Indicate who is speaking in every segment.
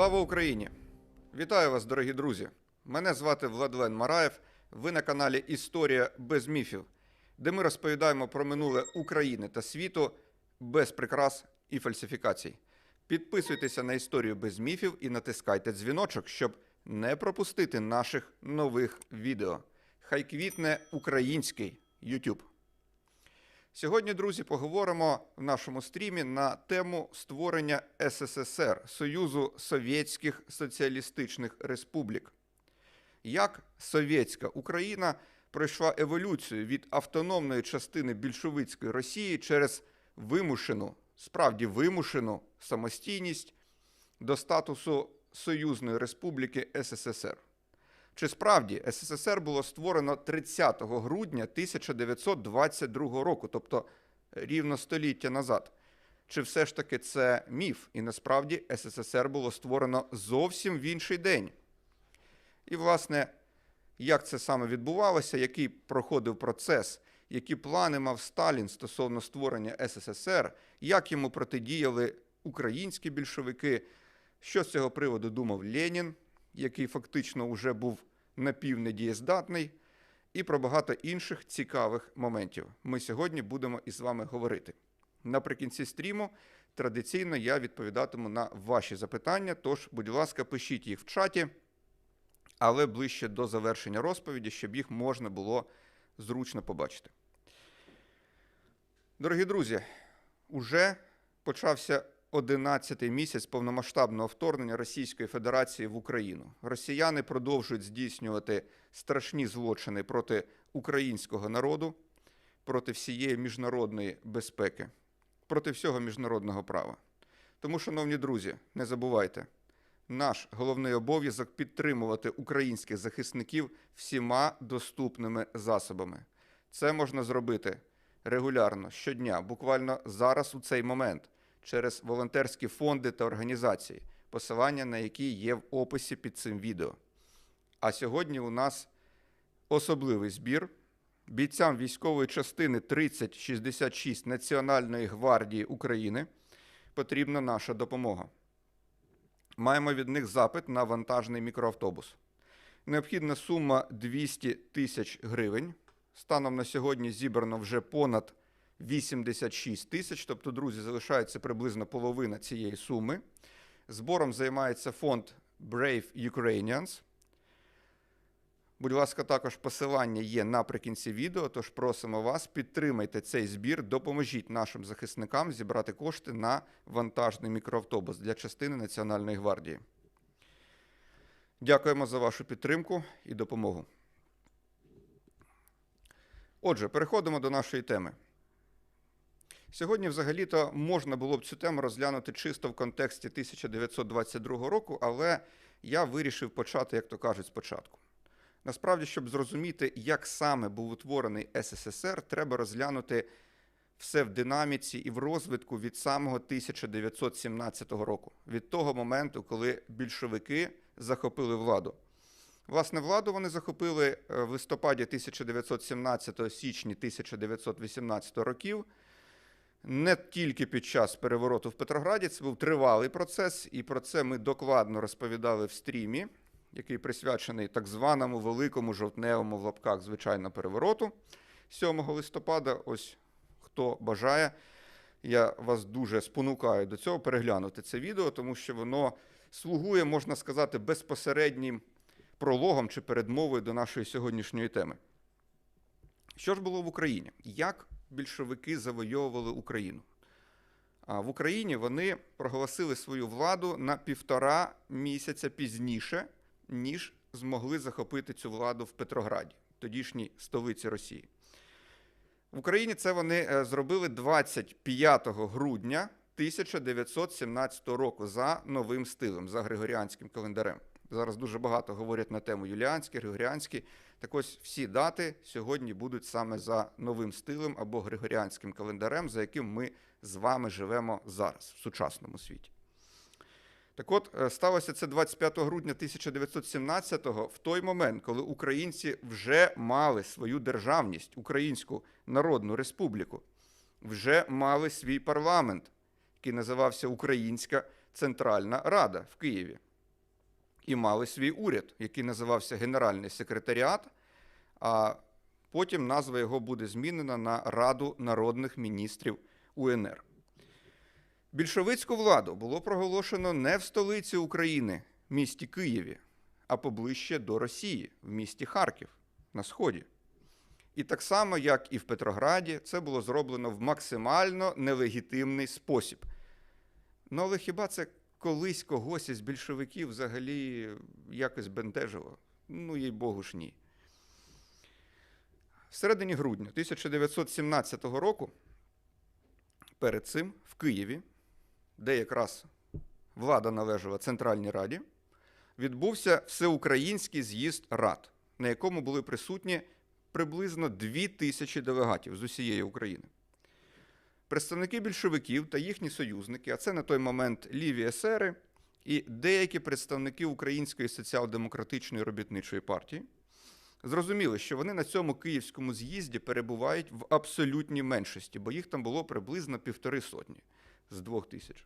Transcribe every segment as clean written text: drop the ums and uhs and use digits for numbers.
Speaker 1: Слава Україні! Вітаю вас, дорогі друзі! Мене звати Владлен Мараєв, ви на каналі «Історія без міфів», де ми розповідаємо про минуле України та світу без прикрас і фальсифікацій. Підписуйтеся на «Історію без міфів» і натискайте дзвіночок, щоб не пропустити наших нових відео. Хай квітне український YouTube. Сьогодні, друзі, поговоримо в нашому стрімі на тему створення СССР – Союзу Совєтських Соціалістичних Республік. Як совєтська Україна пройшла еволюцію від автономної частини більшовицької Росії через вимушену, справді вимушену самостійність до статусу Союзної Республіки СССР. Чи справді СССР було створено 30 грудня 1922 року, тобто рівно століття назад? Чи все ж таки це міф, і насправді СССР було створено зовсім в інший день? І, власне, як це саме відбувалося, який проходив процес, які плани мав Сталін стосовно створення СССР, як йому протидіяли українські більшовики, що з цього приводу думав Ленін, який фактично вже був напівнедієздатний, і про багато інших цікавих моментів ми сьогодні будемо із вами говорити. Наприкінці стріму традиційно я відповідатиму на ваші запитання, тож, будь ласка, пишіть їх в чаті, але ближче до завершення розповіді, щоб їх можна було зручно побачити. Дорогі друзі, уже почався 11-й місяць повномасштабного вторгнення Російської Федерації в Україну. Росіяни продовжують здійснювати страшні злочини проти українського народу, проти всієї міжнародної безпеки, проти всього міжнародного права. Тому, шановні друзі, не забувайте, наш головний обов'язок – підтримувати українських захисників всіма доступними засобами. Це можна зробити регулярно, щодня, буквально зараз у цей момент, через волонтерські фонди та організації, посилання на які є в описі під цим відео. А сьогодні у нас особливий збір. Бійцям військової частини 3066 Національної гвардії України потрібна наша допомога. Маємо від них запит на вантажний мікроавтобус. Необхідна сума 200 тисяч гривень. Станом на сьогодні зібрано вже понад 86 тисяч, тобто, друзі, залишається приблизно половина цієї суми. Збором займається фонд Brave Ukrainians. Будь ласка, також посилання є наприкінці відео, тож просимо вас, підтримайте цей збір, допоможіть нашим захисникам зібрати кошти на вантажний мікроавтобус для частини Національної гвардії. Дякуємо за вашу підтримку і допомогу. Отже, переходимо до нашої теми. Сьогодні, взагалі-то, можна було б цю тему розглянути чисто в контексті 1922 року, але я вирішив почати, як то кажуть, спочатку. Насправді, щоб зрозуміти, як саме був утворений СССР, треба розглянути все в динаміці і в розвитку від самого 1917 року, від того моменту, коли більшовики захопили владу. Власне, владу вони захопили в листопаді 1917, січні 1918 років. Не тільки під час перевороту в Петрограді, це був тривалий процес, і про це ми докладно розповідали в стрімі, який присвячений так званому великому жовтневому, в лапках, звичайно, перевороту 7 листопада. Ось, хто бажає, я вас дуже спонукаю до цього переглянути це відео, тому що воно слугує, можна сказати, безпосереднім прологом чи передмовою до нашої сьогоднішньої теми. Що ж було в Україні? Як більшовики завойовували Україну? В Україні вони проголосили свою владу на 1,5 місяця пізніше, ніж змогли захопити цю владу в Петрограді, тодішній столиці Росії. В Україні це вони зробили 25 грудня 1917 року за новим стилем, за григоріанським календарем. Зараз дуже багато говорять на тему юліанський, григоріанський. Так ось всі дати сьогодні будуть саме за новим стилем або григоріанським календарем, за яким ми з вами живемо зараз, в сучасному світі. Так от, сталося це 25 грудня 1917-го, в той момент, коли українці вже мали свою державність, Українську Народну Республіку, вже мали свій парламент, який називався Українська Центральна Рада в Києві. і мали свій уряд, який називався Генеральний секретаріат, а потім назва його буде змінена на Раду народних міністрів УНР. Більшовицьку владу було проголошено не в столиці України, місті Києві, а поближче до Росії, в місті Харків, на Сході. І так само, як і в Петрограді, це було зроблено в максимально нелегітимний спосіб. Ну, але хіба це колись когось із більшовиків взагалі якось бентежило? Ну, їй-богу ж ні. В середині грудня 1917 року, перед цим, в Києві, де якраз влада належала Центральній Раді, відбувся Всеукраїнський з'їзд рад, на якому були присутні приблизно 2000 делегатів з усієї України. Представники більшовиків та їхні союзники, а це на той момент ліві есери і деякі представники Української соціал-демократичної робітничої партії, зрозуміли, що вони на цьому київському з'їзді перебувають в абсолютній меншості, бо їх там було приблизно 150 з 2000.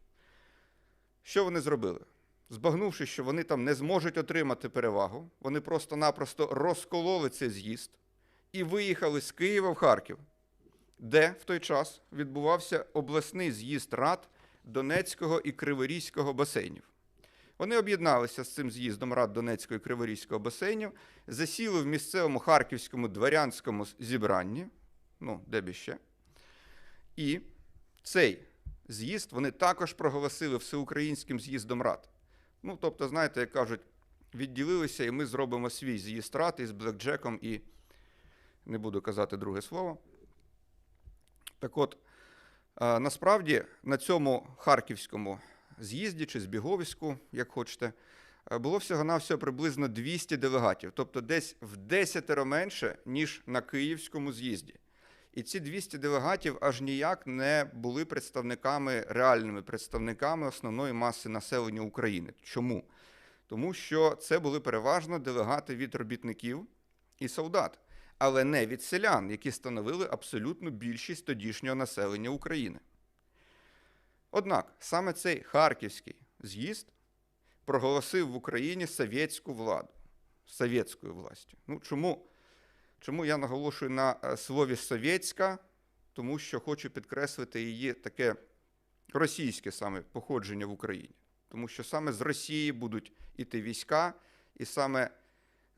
Speaker 1: Що вони зробили? Збагнувши, що вони там не зможуть отримати перевагу, вони просто-напросто розкололи цей з'їзд і виїхали з Києва в Харків, де в той час відбувався обласний з'їзд рад Донецького і Криворізького басейнів. Вони об'єдналися з цим з'їздом рад Донецького і Криворізького басейнів, засіли в місцевому харківському дворянському зібранні, ну, де б ще, і цей з'їзд вони також проголосили всеукраїнським з'їздом рад. Ну, тобто, знаєте, як кажуть, відділилися, і ми зробимо свій з'їзд рад із блекджеком і, не буду казати друге слово. Так от, насправді, на цьому харківському з'їзді, чи збіговиську, як хочете, було всього-навсього приблизно 200 делегатів, тобто десь в 10 менше, ніж на київському з'їзді. І ці 200 делегатів аж ніяк не були представниками, реальними представниками основної маси населення України. Чому? Тому що це були переважно делегати від робітників і солдат, але не від селян, які становили абсолютну більшість тодішнього населення України. Однак саме цей харківський з'їзд проголосив в Україні совєтську владу, совєтською властю. Ну, чому я наголошую на слові «совєтська»? Тому що хочу підкреслити її таке російське саме походження в Україні. Тому що саме з Росії будуть іти війська, і саме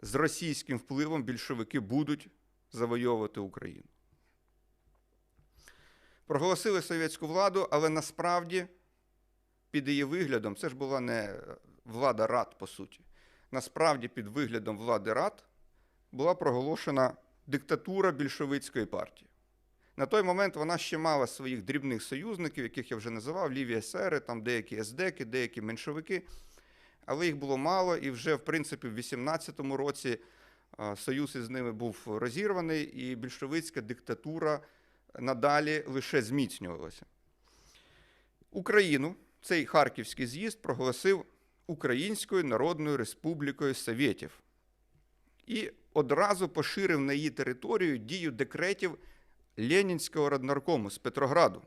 Speaker 1: з російським впливом більшовики будуть завойовувати Україну. Проголосили совєтську владу, але насправді під її виглядом, це ж була не влада рад, по суті, насправді під виглядом влади рад була проголошена диктатура більшовицької партії. На той момент вона ще мала своїх дрібних союзників, яких я вже називав, ліві есери, там деякі ездеки, деякі меншовики, але їх було мало, і вже, в принципі, в 18-му році союз із ними був розірваний, і більшовицька диктатура надалі лише зміцнювалася. Україну цей Харківський з'їзд проголосив Українською Народною Республікою Совєтів і одразу поширив на її територію дію декретів Ленінського раднаркому з Петрограду,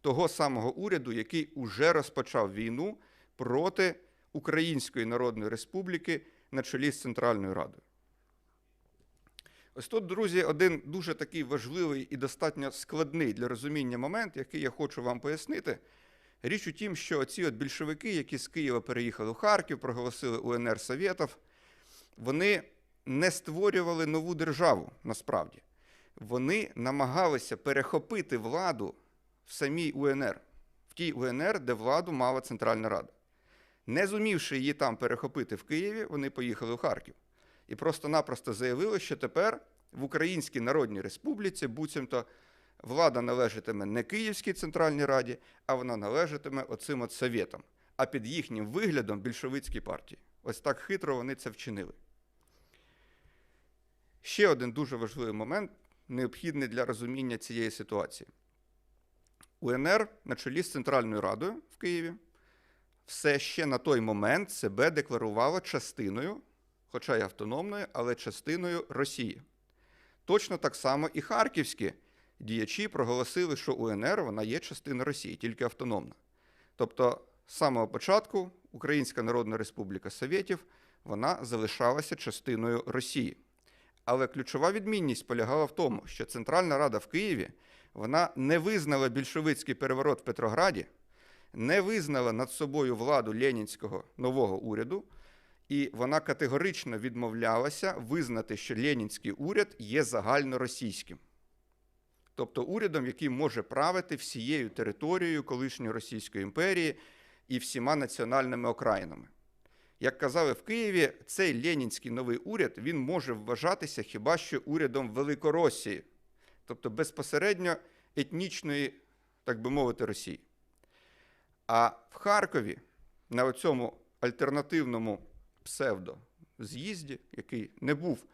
Speaker 1: того самого уряду, який уже розпочав війну проти Української Народної Республіки на чолі з Центральною Радою. Ось тут, друзі, один дуже такий важливий і достатньо складний для розуміння момент, який я хочу вам пояснити. Річ у тім, що ці от більшовики, які з Києва переїхали в Харків, проголосили УНР Совєтів, вони не створювали нову державу, насправді. Вони намагалися перехопити владу в самій УНР, в тій УНР, де владу мала Центральна Рада. Не зумівши її там перехопити в Києві, вони поїхали в Харків. І просто-напросто заявили, що тепер в Українській Народній Республіці буцімто влада належатиме не Київській Центральній Раді, а вона належатиме оцим от совєтам, а під їхнім виглядом більшовицькій партії. Ось так хитро вони це вчинили. Ще один дуже важливий момент, необхідний для розуміння цієї ситуації. УНР на чолі з Центральною Радою в Києві все ще на той момент себе декларувала частиною, хоча й автономною, але частиною Росії. Точно так само і харківські діячі проголосили, що УНР вона є частиною Росії, тільки автономна. Тобто з самого початку Українська Народна Республіка Совєтів вона залишалася частиною Росії. Але ключова відмінність полягала в тому, що Центральна Рада в Києві, вона не визнала більшовицький переворот в Петрограді, не визнала над собою владу ленінського нового уряду, і вона категорично відмовлялася визнати, що ленінський уряд є загальноросійським. Тобто урядом, який може правити всією територією колишньої Російської імперії і всіма національними окраїнами. Як казали в Києві, цей ленінський новий уряд, він може вважатися хіба що урядом Великоросії, тобто безпосередньо етнічної, так би мовити, Росії. А в Харкові на цьому альтернативному псевдоз'їзді, який не був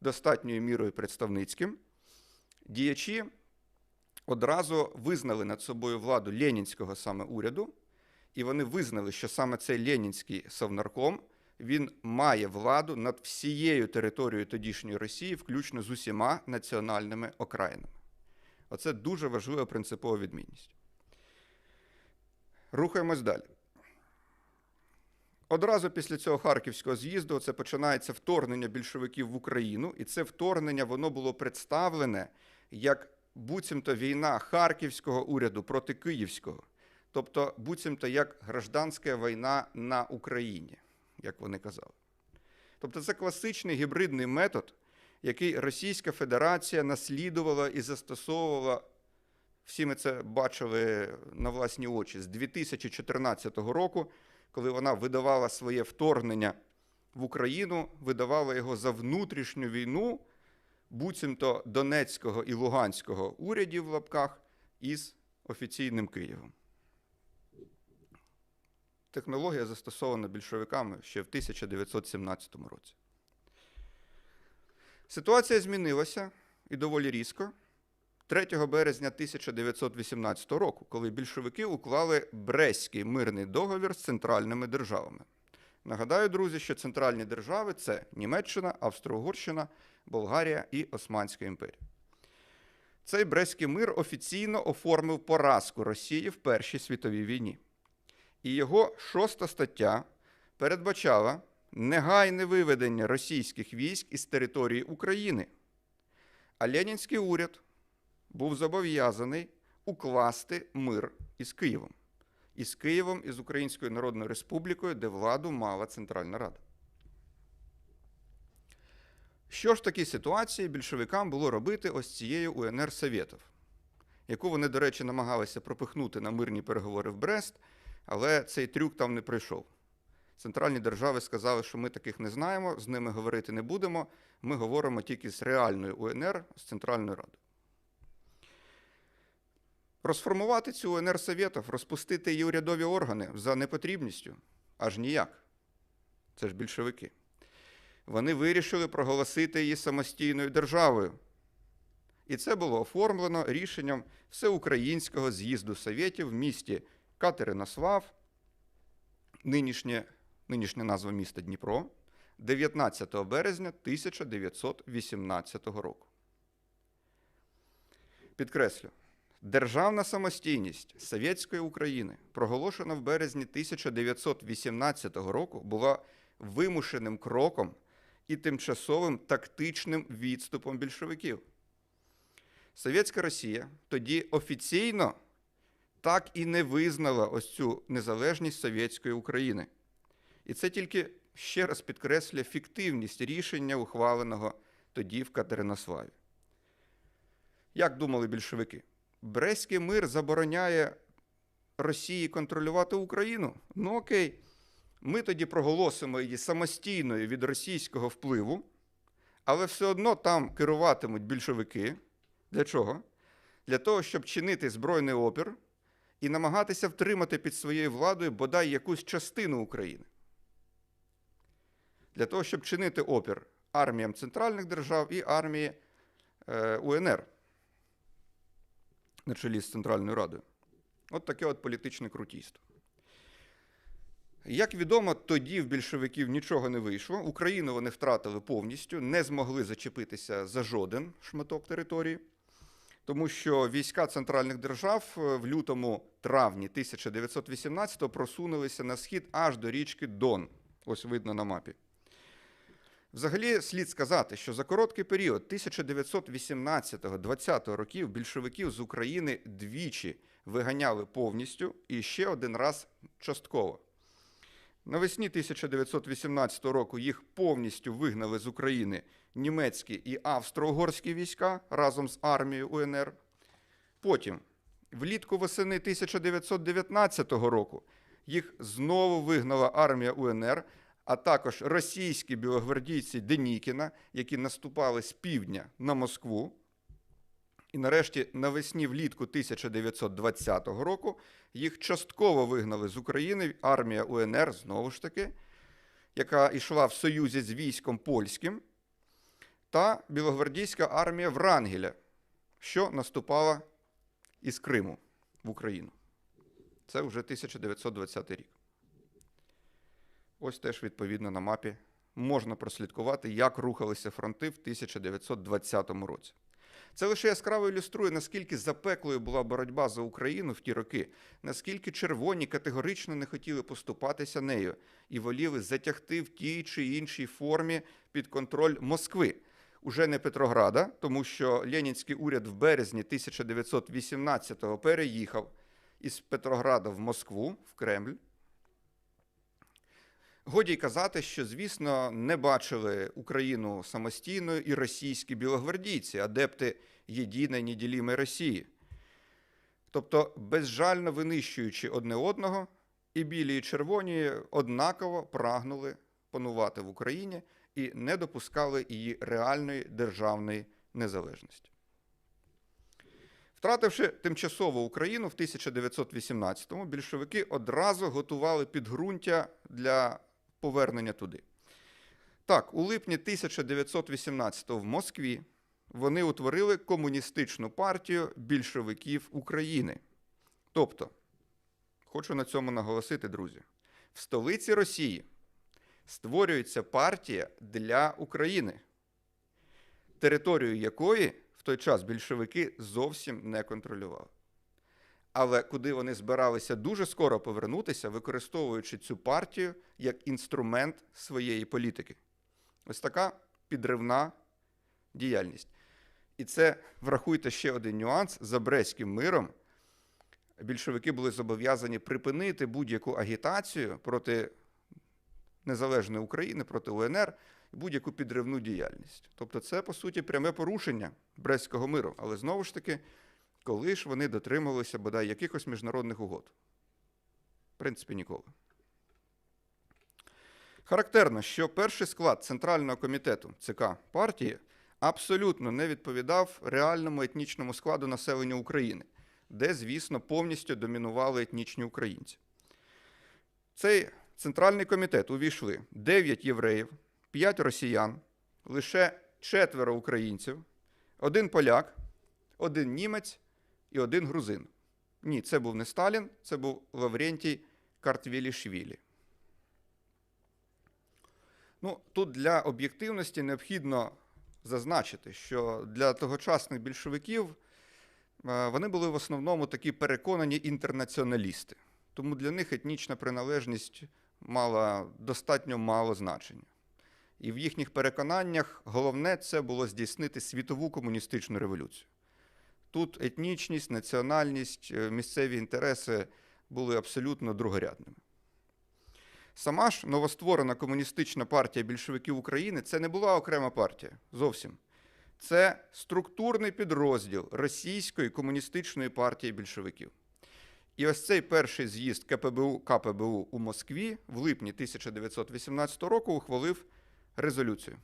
Speaker 1: достатньою мірою представницьким, діячі одразу визнали над собою владу ленінського саме уряду, і вони визнали, що саме цей ленінський совнарком, він має владу над всією територією тодішньої Росії, включно з усіма національними окраїнами. Оце дуже важлива принципова відмінність. Рухаємось далі. Одразу після цього Харківського з'їзду це починається вторгнення більшовиків в Україну, і це вторгнення, воно було представлене як буцімто війна Харківського уряду проти Київського. Тобто, буцімто як гражданська війна на Україні, як вони казали. Тобто це класичний гібридний метод, який Російська Федерація наслідувала і застосовувала, всі ми це бачили на власні очі, з 2014 року, коли вона видавала своє вторгнення в Україну, видавала його за внутрішню війну, буцімто Донецького і Луганського урядів в лапках із офіційним Києвом. Технологія застосована більшовиками ще в 1917 році. Ситуація змінилася і доволі різко 3 березня 1918 року, коли більшовики уклали Брестський мирний договір з центральними державами. Нагадаю, друзі, що центральні держави – це Німеччина, Австро-Угорщина, Болгарія і Османська імперія. Цей Брестський мир офіційно оформив поразку Росії в Першій світовій війні. І його 6 стаття передбачала негайне виведення російських військ із території України. А ленінський уряд був зобов'язаний укласти мир із Києвом. Із Києвом, із Українською Народною Республікою, де владу мала Центральна Рада. Що ж в такій ситуації більшовикам було робити ось цією УНР Совєтів, яку вони, до речі, намагалися пропихнути на мирні переговори в Брест, але цей трюк там не пройшов. Центральні держави сказали, що ми таких не знаємо, з ними говорити не будемо, ми говоримо тільки з реальною УНР, з Центральною Радою. Розформувати цю УНР Совєтів, розпустити її урядові органи за непотрібністю – аж ніяк. Це ж більшовики. Вони вирішили проголосити її самостійною державою. І це було оформлено рішенням Всеукраїнського з'їзду Совєтів в місті Катеринослав, нинішня назва міста Дніпро, 19 березня 1918 року. Підкреслю, державна самостійність Совєтської України, проголошена в березні 1918 року, була вимушеним кроком і тимчасовим тактичним відступом більшовиків. Совєтська Росія тоді офіційно так і не визнала ось цю незалежність Совєтської України. І це тільки ще раз підкреслює фіктивність рішення, ухваленого тоді в Катеринославі. Як думали більшовики? Брестський мир забороняє Росії контролювати Україну? Ну окей, ми тоді проголосимо її самостійною від російського впливу, але все одно там керуватимуть більшовики. Для чого? Для того, щоб чинити збройний опір і намагатися втримати під своєю владою бодай якусь частину України. Для того, щоб чинити опір арміям центральних держав і армії УНР на чолі з Центральною Радою. От таке от політичне крутійство. Як відомо, тоді в більшовиків нічого не вийшло. Україну вони втратили повністю, не змогли зачепитися за жоден шматок території, тому що війська центральних держав в лютому-травні 1918-го просунулися на схід аж до річки Дон. Ось видно на мапі. Взагалі слід сказати, що за короткий період 1918-20 років більшовиків з України двічі виганяли повністю і ще один раз частково. Навесні 1918 року їх повністю вигнали з України німецькі і австро-угорські війська разом з армією УНР. Потім, влітку восени 1919 року, їх знову вигнала армія УНР, а також російські білогвардійці Денікіна, які наступали з півдня на Москву. І нарешті навесні влітку 1920 року їх частково вигнали з України армія УНР, знову ж таки, яка йшла в союзі з військом польським, та білогвардійська армія Врангеля, що наступала із Криму в Україну. Це вже 1920 рік. Ось теж, відповідно, на мапі можна прослідкувати, як рухалися фронти в 1920 році. Це лише яскраво ілюструє, наскільки запеклою була боротьба за Україну в ті роки, наскільки червоні категорично не хотіли поступатися нею і воліли затягти в тій чи іншій формі під контроль Москви. Уже не Петрограда, тому що ленінський уряд в березні 1918-го переїхав із Петрограда в Москву, в Кремль. Годі й казати, що, звісно, не бачили Україну самостійною і російські білогвардійці, адепти єдиної неділімої Росії. Тобто, безжально винищуючи одне одного, і білі, і червоні однаково прагнули панувати в Україні і не допускали її реальної державної незалежності. Втративши тимчасово Україну в 1918-му, більшовики одразу готували підґрунтя для повернення туди. Так, у липні 1918-го в Москві вони утворили Комуністичну партію більшовиків України. Тобто, хочу на цьому наголосити, друзі, в столиці Росії створюється партія для України, територію якої в той час більшовики зовсім не контролювали. Але куди вони збиралися дуже скоро повернутися, використовуючи цю партію як інструмент своєї політики. Ось така підривна діяльність. І це, врахуйте ще один нюанс, за Брестським миром більшовики були зобов'язані припинити будь-яку агітацію проти незалежної України, проти УНР, будь-яку підривну діяльність. Тобто це, по суті, пряме порушення Брестського миру. Але знову ж таки, коли ж вони дотримувалися, бодай, якихось міжнародних угод? В принципі, ніколи. Характерно, що перший склад Центрального комітету ЦК партії абсолютно не відповідав реальному етнічному складу населення України, де, звісно, повністю домінували етнічні українці. Цей Центральний комітет увійшли 9 євреїв, 5 росіян, лише 4 українців, 1 поляк, 1 німець і 1 грузин. Ні, це був не Сталін, це був Лаврентій Картвелішвілі. Тут для об'єктивності необхідно зазначити, що для тогочасних більшовиків вони були в основному такі переконані інтернаціоналісти. Тому для них етнічна приналежність мала достатньо мало значення. І в їхніх переконаннях головне це було здійснити світову комуністичну революцію. Тут етнічність, національність, місцеві інтереси були абсолютно другорядними. Сама ж новостворена Комуністична партія більшовиків України – це не була окрема партія, зовсім. Це структурний підрозділ Російської комуністичної партії більшовиків. І ось цей перший з'їзд КПБУ у Москві в липні 1918 року ухвалив резолюцію.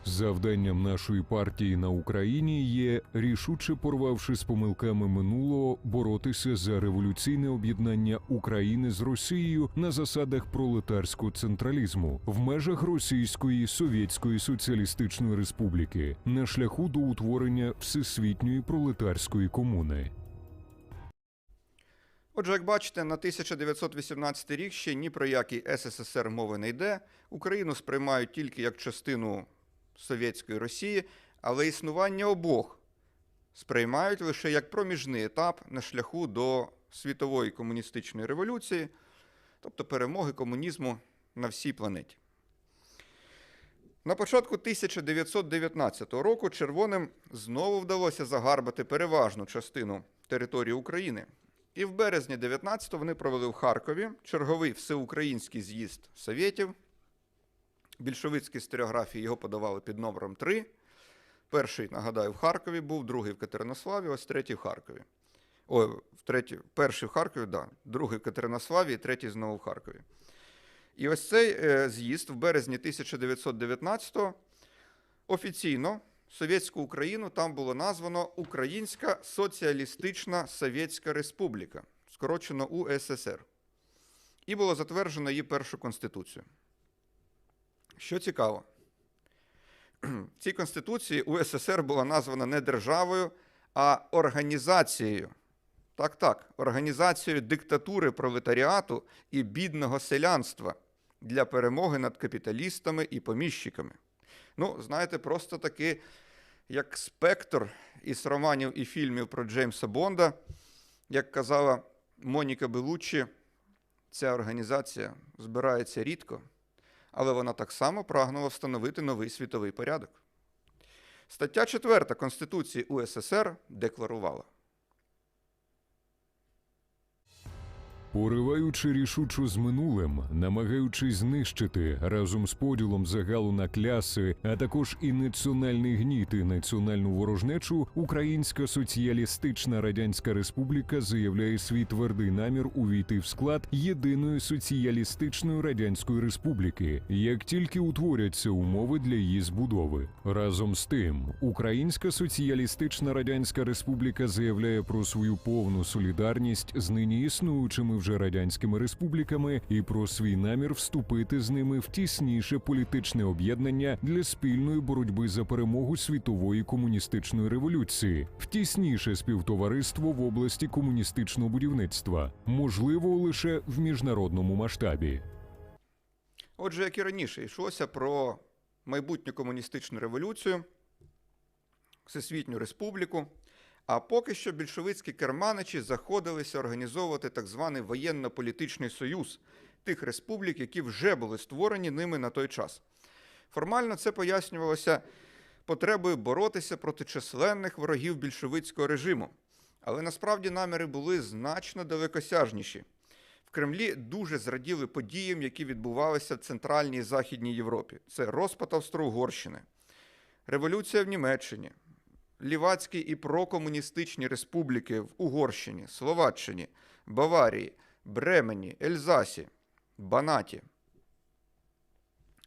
Speaker 2: Завданням нашої партії на Україні є, рішуче порвавши з помилками минулого, боротися за революційне об'єднання України з Росією на засадах пролетарського централізму в межах Російської Совєтської Соціалістичної Республіки на шляху до утворення Всесвітньої пролетарської комуни.
Speaker 1: Отже, як бачите, на 1918 рік ще ні про який СССР мови не йде. Україну сприймають тільки як частину Совєтської Росії, але існування обох сприймають лише як проміжний етап на шляху до світової комуністичної революції, тобто перемоги комунізму на всій планеті. На початку 1919 року червоним знову вдалося загарбати переважну частину території України. І в березні 19-го вони провели в Харкові черговий всеукраїнський з'їзд Совєтів. Більшовицькі стереографії його подавали під номером 3. Перший, нагадаю, в Харкові був, другий в Катеринославі, ось третій в Харкові. Перший в Харкові, да, другий в Катеринославі і третій знову в Харкові. І ось цей з'їзд в березні 1919-го офіційно Совєтську Україну там було названо Українська Соціалістична Совєтська Республіка, скорочено УССР. І було затверджено її першу конституцію. Що цікаво, в цій конституції УССР була названа не державою, а організацією. Так, організацією диктатури пролетаріату і бідного селянства для перемоги над капіталістами і поміщиками. Ну, знаєте, просто таки, як спектр із романів і фільмів про Джеймса Бонда, як казала Моніка Белуччі, ця організація збирається рідко, але вона так само прагнула встановити новий світовий порядок. Стаття 4 Конституції УССР декларувала:
Speaker 2: Пориваючи рішучо з минулим, намагаючись знищити разом з поділом загалу на кляси, а також і національний гніт і національну ворожнечу, Українська Соціалістична Радянська Республіка заявляє свій твердий намір увійти в склад єдиної соціалістичної радянської республіки, як тільки утворяться умови для її збудови. Разом з тим, Українська Соціалістична Радянська Республіка заявляє про свою повну солідарність з нині існуючими вже радянськими республіками і про свій намір вступити з ними в тісніше політичне об'єднання для спільної боротьби за перемогу світової комуністичної революції, в тісніше співтовариство в області комуністичного будівництва, можливо, лише в міжнародному масштабі.
Speaker 1: Отже, як і раніше, йшлося про майбутню комуністичну революцію, Всесвітню республіку, а поки що більшовицькі керманичі заходилися організовувати так званий воєнно-політичний союз тих республік, які вже були створені ними на той час. Формально це пояснювалося потребою боротися проти численних ворогів більшовицького режиму. Але насправді наміри були значно далекосяжніші. В Кремлі дуже зраділи подіям, які відбувалися в Центральній і Західній Європі. Це розпад Австро-Угорщини, революція в Німеччині, лівацькі і прокомуністичні республіки в Угорщині, Словаччині, Баварії, Бремені, Ельзасі, Банаті.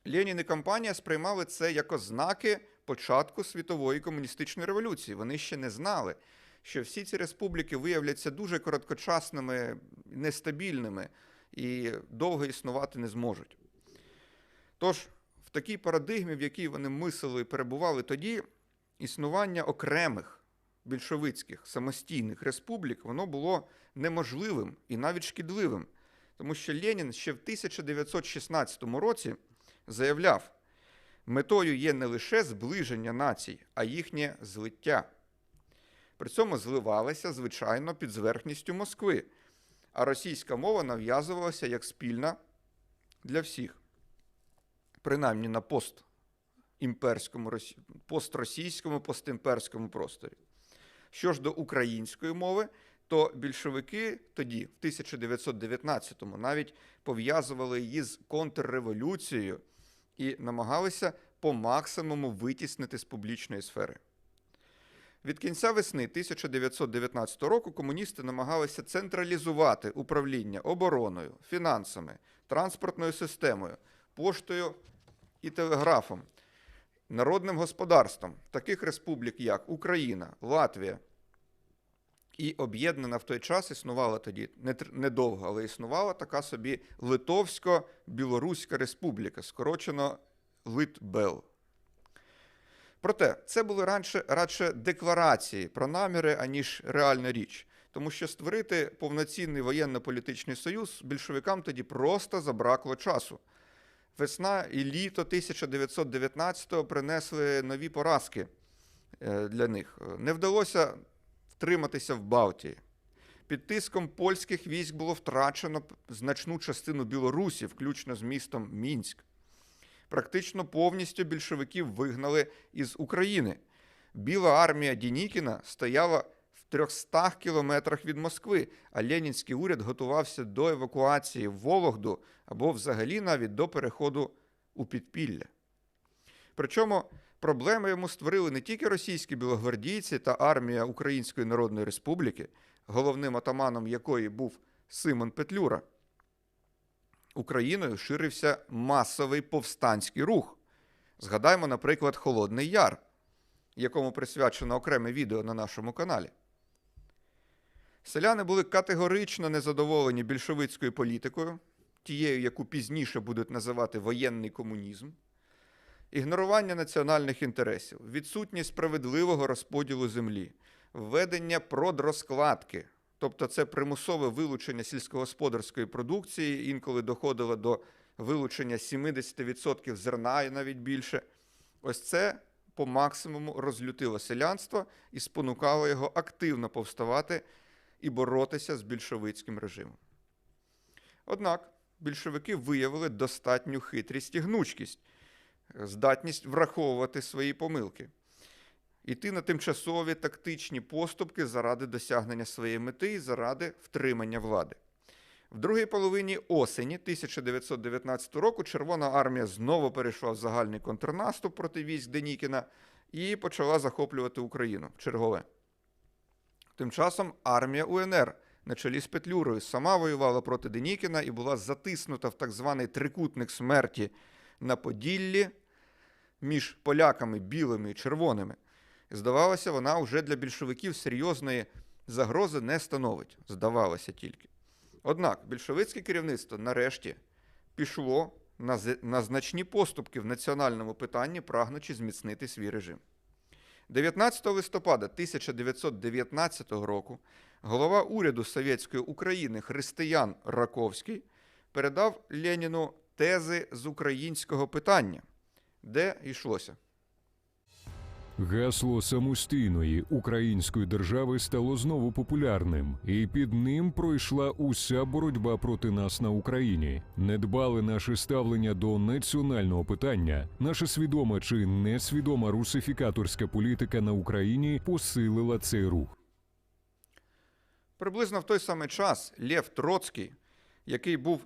Speaker 1: Ленін і компанія сприймали це як ознаки початку світової комуністичної революції. Вони ще не знали, що всі ці республіки виявляться дуже короткочасними, нестабільними і довго існувати не зможуть. Тож, в такій парадигмі, в якій вони мислили і перебували тоді, існування окремих більшовицьких самостійних республік, воно було неможливим і навіть шкідливим. Тому що Ленін ще в 1916 році заявляв, метою є не лише зближення націй, а їхнє злиття. При цьому зливалися, звичайно, під зверхністю Москви, а російська мова нав'язувалася як спільна для всіх, принаймні на постросійському, постімперському просторі. Що ж до української мови, то більшовики тоді, в 1919-му, навіть пов'язували її з контрреволюцією і намагалися по максимуму витіснити з публічної сфери. Від кінця весни 1919 року комуністи намагалися централізувати управління обороною, фінансами, транспортною системою, поштою і телеграфом, народним господарством таких республік, як Україна, Латвія. І об'єднана в той час існувала тоді, недовго, але існувала така собі Литовсько-Білоруська республіка, скорочено Литбел. Проте, це були радше декларації про наміри, аніж реальна річ. Тому що створити повноцінний воєнно-політичний союз більшовикам тоді просто забракло часу. Весна і літо 1919-го принесли нові поразки для них. Не вдалося втриматися в Балтії. Під тиском польських військ було втрачено значну частину Білорусі, включно з містом Мінськ. Практично повністю більшовиків вигнали із України. Біла армія Денікіна стояла в 300 кілометрах від Москви, а ленінський уряд готувався до евакуації в Вологду або взагалі навіть до переходу у підпілля. Причому проблеми йому створили не тільки російські білогвардійці та армія Української Народної Республіки, головним отаманом якої був Симон Петлюра. Україною ширився масовий повстанський рух. Згадаймо, наприклад, Холодний Яр, якому присвячено окреме відео на нашому каналі. Селяни були категорично незадоволені більшовицькою політикою, тією, яку пізніше будуть називати воєнний комунізм, ігнорування національних інтересів, відсутність справедливого розподілу землі, введення продрозкладки, тобто це примусове вилучення сільськогосподарської продукції, інколи доходило до вилучення 70% зерна і навіть більше. Ось це по максимуму розлютило селянство і спонукало його активно повставати і боротися з більшовицьким режимом. Однак більшовики виявили достатню хитрість і гнучкість, здатність враховувати свої помилки, йти на тимчасові тактичні поступки заради досягнення своєї мети і заради втримання влади. В другій половині осені 1919 року Червона армія знову перейшла в загальний контрнаступ проти військ Денікіна і почала захоплювати Україну вчергове. Тим часом армія УНР на чолі з Петлюрою сама воювала проти Денікіна і була затиснута в так званий трикутник смерті на Поділлі між поляками білими і червоними. Здавалося, вона вже для більшовиків серйозної загрози не становить. Здавалося тільки. Однак більшовицьке керівництво нарешті пішло на значні поступки в національному питанні, прагнучи зміцнити свій режим. 19 листопада 1919 року голова уряду Совєтської України Християн Раковський передав Леніну тези з українського питання, де йшлося.
Speaker 2: Гасло самостійної української держави стало знову популярним, і під ним пройшла уся боротьба проти нас на Україні. Недбале наше ставлення до національного питання, наша свідома чи несвідома русифікаторська політика на Україні посилила цей рух.
Speaker 1: Приблизно в той самий час Лев Троцький, який був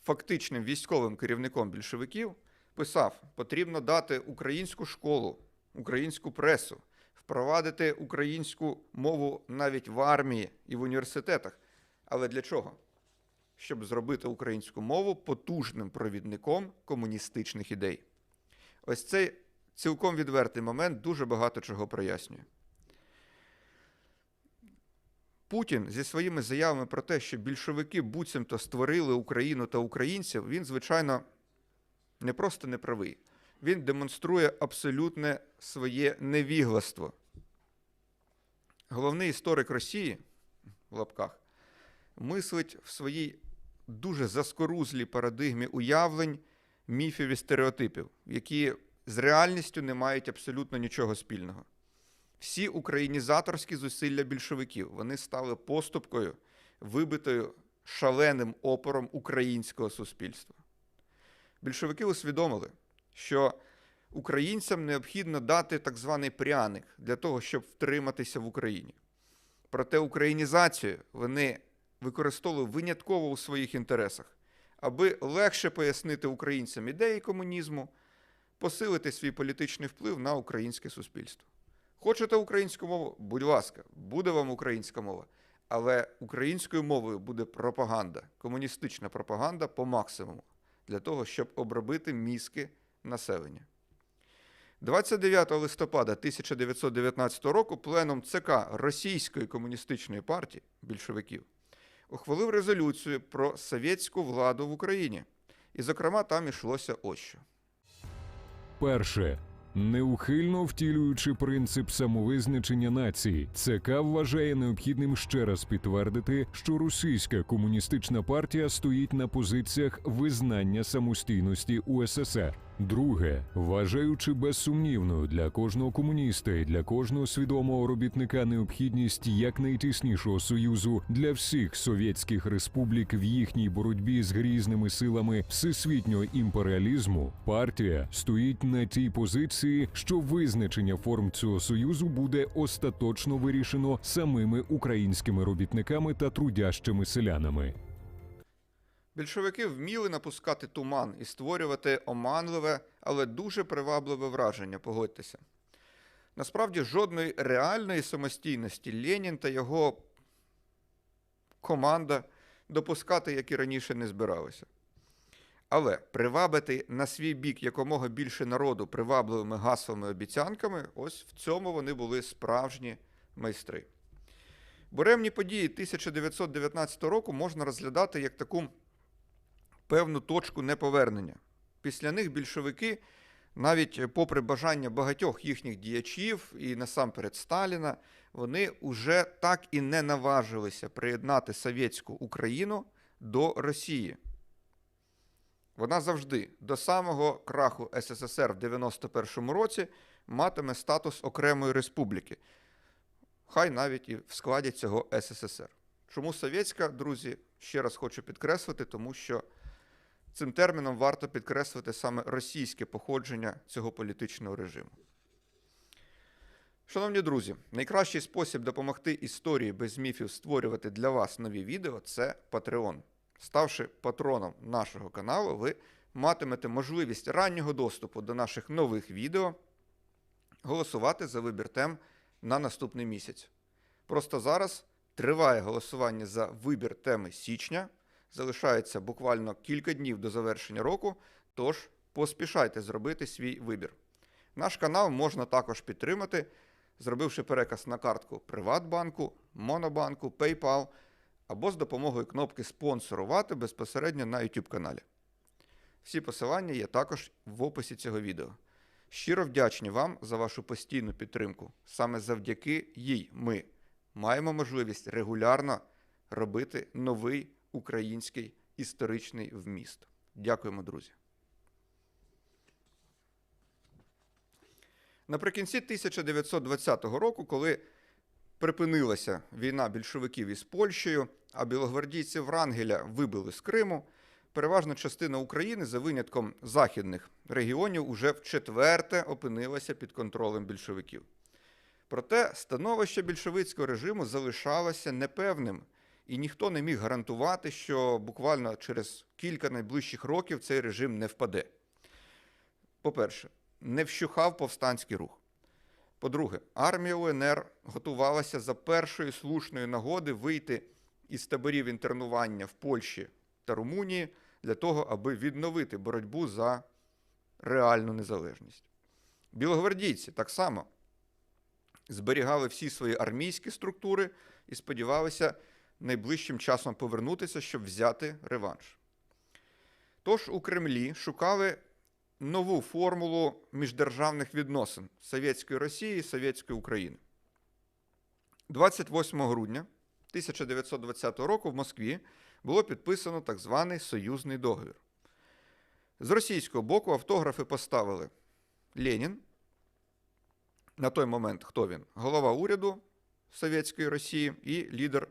Speaker 1: фактичним військовим керівником більшовиків, писав: потрібно дати українську школу, українську пресу, впровадити українську мову навіть в армії і в університетах. Але для чого? Щоб зробити українську мову потужним провідником комуністичних ідей. Ось цей цілком відвертий момент дуже багато чого прояснює. Путін зі своїми заявами про те, що більшовики буцімто створили Україну та українців, він, звичайно, не просто не правий. Він демонструє абсолютне своє невігластво. Головний історик Росії, в лапках, мислить в своїй дуже заскорузлій парадигмі уявлень, міфів і стереотипів, які з реальністю не мають абсолютно нічого спільного. Всі українізаторські зусилля більшовиків, вони стали поступкою, вибитою шаленим опором українського суспільства. Більшовики усвідомили, що українцям необхідно дати так званий пряник для того, щоб втриматися в Україні. Проте українізацію вони використовували винятково у своїх інтересах, аби легше пояснити українцям ідеї комунізму, посилити свій політичний вплив на українське суспільство. Хочете українську мову? Будь ласка, буде вам українська мова. Але українською мовою буде пропаганда, комуністична пропаганда по максимуму, для того, щоб обробити мізки населення. 29 листопада 1919 року пленум ЦК Російської комуністичної партії більшовиків ухвалив резолюцію про совєтську владу в Україні. І, зокрема, там йшлося ось що.
Speaker 2: Перше. Неухильно втілюючи принцип самовизначення нації, ЦК вважає необхідним ще раз підтвердити, що Російська комуністична партія стоїть на позиціях визнання самостійності УССР. Друге, вважаючи безсумнівною для кожного комуніста і для кожного свідомого робітника необхідність якнайтіснішого союзу для всіх совєтських республік в їхній боротьбі з грізними силами всесвітнього імперіалізму, партія стоїть на тій позиції, що визначення форм цього союзу буде остаточно вирішено самими українськими робітниками та трудящими селянами.
Speaker 1: Більшовики вміли напускати туман і створювати оманливе, але дуже привабливе враження, погодьтеся. Насправді, жодної реальної самостійності Ленін та його команда допускати, як і раніше, не збиралися. Але привабити на свій бік якомога більше народу привабливими гаслами і обіцянками, ось в цьому вони були справжні майстри. Буремні події 1919 року можна розглядати як таку певну точку неповернення. Після них більшовики, навіть попри бажання багатьох їхніх діячів і насамперед Сталіна, вони уже так і не наважилися приєднати совєтську Україну до Росії. Вона завжди, до самого краху СССР в 1991 році, матиме статус окремої республіки. Хай навіть і в складі цього СССР. Чому совєтська, друзі, ще раз хочу підкреслити, тому що цим терміном варто підкреслити саме російське походження цього політичного режиму. Шановні друзі, найкращий спосіб допомогти історії без міфів створювати для вас нові відео – це Patreon. Ставши патроном нашого каналу, ви матимете можливість раннього доступу до наших нових відео, голосувати за вибір тем на наступний місяць. Просто зараз триває голосування за вибір теми січня. Залишається буквально кілька днів до завершення року, тож поспішайте зробити свій вибір. Наш канал можна також підтримати, зробивши переказ на картку Приватбанку, Монобанку, PayPal або з допомогою кнопки «Спонсорувати» безпосередньо на YouTube-каналі. Всі посилання є також в описі цього відео. Щиро вдячні вам за вашу постійну підтримку. Саме завдяки їй ми маємо можливість регулярно робити новий український історичний вміст. Дякуємо, друзі. Наприкінці 1920 року, коли припинилася війна більшовиків із Польщею, а білогвардійці Врангеля вибили з Криму, переважна частина України, за винятком західних регіонів, уже вчетверте опинилася під контролем більшовиків. Проте становище більшовицького режиму залишалося непевним, і ніхто не міг гарантувати, що буквально через кілька найближчих років цей режим не впаде. По-перше, не вщухав повстанський рух. По-друге, армія УНР готувалася за першої слушної нагоди вийти із таборів інтернування в Польщі та Румунії для того, аби відновити боротьбу за реальну незалежність. Білогвардійці так само зберігали всі свої армійські структури і сподівалися найближчим часом повернутися, щоб взяти реванш. Тож у Кремлі шукали нову формулу міждержавних відносин Совєтської Росії і Совєтської України. 28 грудня 1920 року в Москві було підписано так званий союзний договір. З російського боку автографи поставили Ленін, на той момент хто він? Голова уряду Совєтської Росії і лідер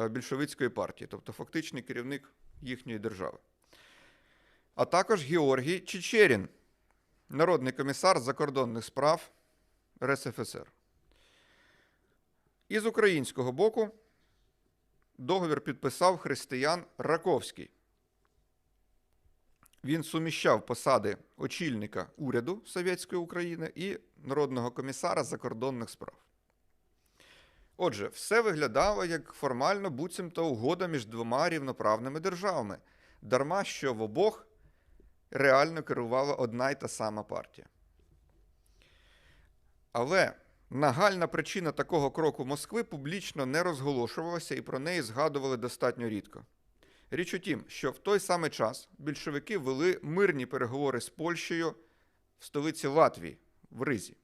Speaker 1: більшовицької партії, тобто фактичний керівник їхньої держави. А також Георгій Чичерін, народний комісар закордонних справ РСФСР. І з українського боку договір підписав Християн Раковський. Він суміщав посади очільника уряду Совєтської України і народного комісара закордонних справ. Отже, все виглядало як формально буцімто угода між двома рівноправними державами, дарма що в обох реально керувала одна й та сама партія. Але нагальна причина такого кроку Москви публічно не розголошувалася і про неї згадували достатньо рідко. Річ у тім, що в той самий час більшовики вели мирні переговори з Польщею в столиці Латвії, в Ризі.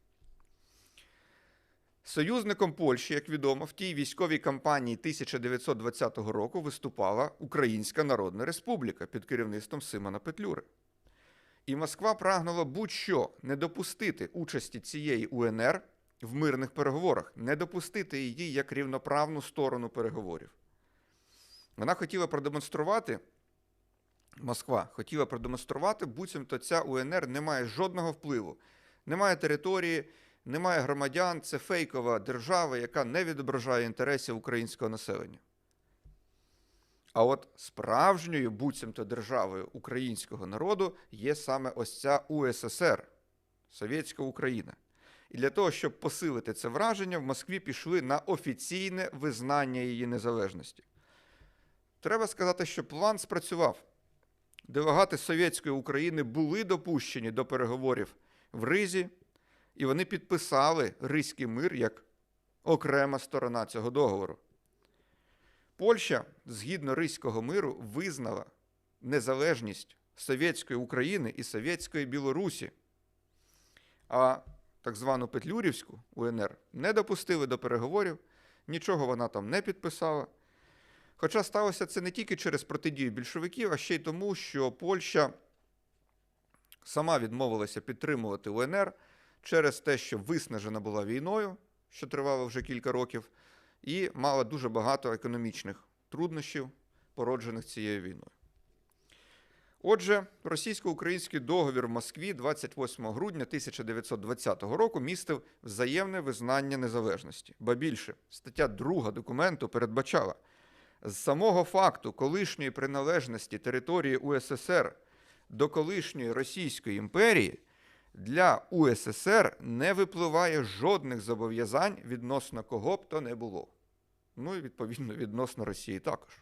Speaker 1: Союзником Польщі, як відомо, в тій військовій кампанії 1920 року виступала Українська Народна Республіка під керівництвом Симона Петлюри. І Москва прагнула будь-що не допустити участі цієї УНР в мирних переговорах, не допустити її як рівноправну сторону переговорів. Вона хотіла продемонструвати, Москва хотіла продемонструвати, буцімто ця УНР не має жодного впливу, немає території, немає громадян, це фейкова держава, яка не відображає інтересів українського населення. А от справжньою буцімто державою українського народу є саме ось ця УССР, Совєтська Україна. І для того, щоб посилити це враження, в Москві пішли на офіційне визнання її незалежності. Треба сказати, що план спрацював. Делегати Совєтської України були допущені до переговорів в Ризі, і вони підписали Ризький мир як окрема сторона цього договору. Польща, згідно Ризького миру, визнала незалежність Совєтської України і Совєтської Білорусі, а так звану Петлюрівську УНР не допустили до переговорів, нічого вона там не підписала. Хоча сталося це не тільки через протидію більшовиків, а ще й тому, що Польща сама відмовилася підтримувати УНР через те, що виснажена була війною, що тривала вже кілька років, і мала дуже багато економічних труднощів, породжених цією війною. Отже, російсько-український договір в Москві 28 грудня 1920 року містив взаємне визнання незалежності. Ба більше, стаття 2 документу передбачала: з самого факту колишньої приналежності території УССР до колишньої Російської імперії для УССР не випливає жодних зобов'язань відносно кого б то не було. Ну і, відповідно, відносно Росії також.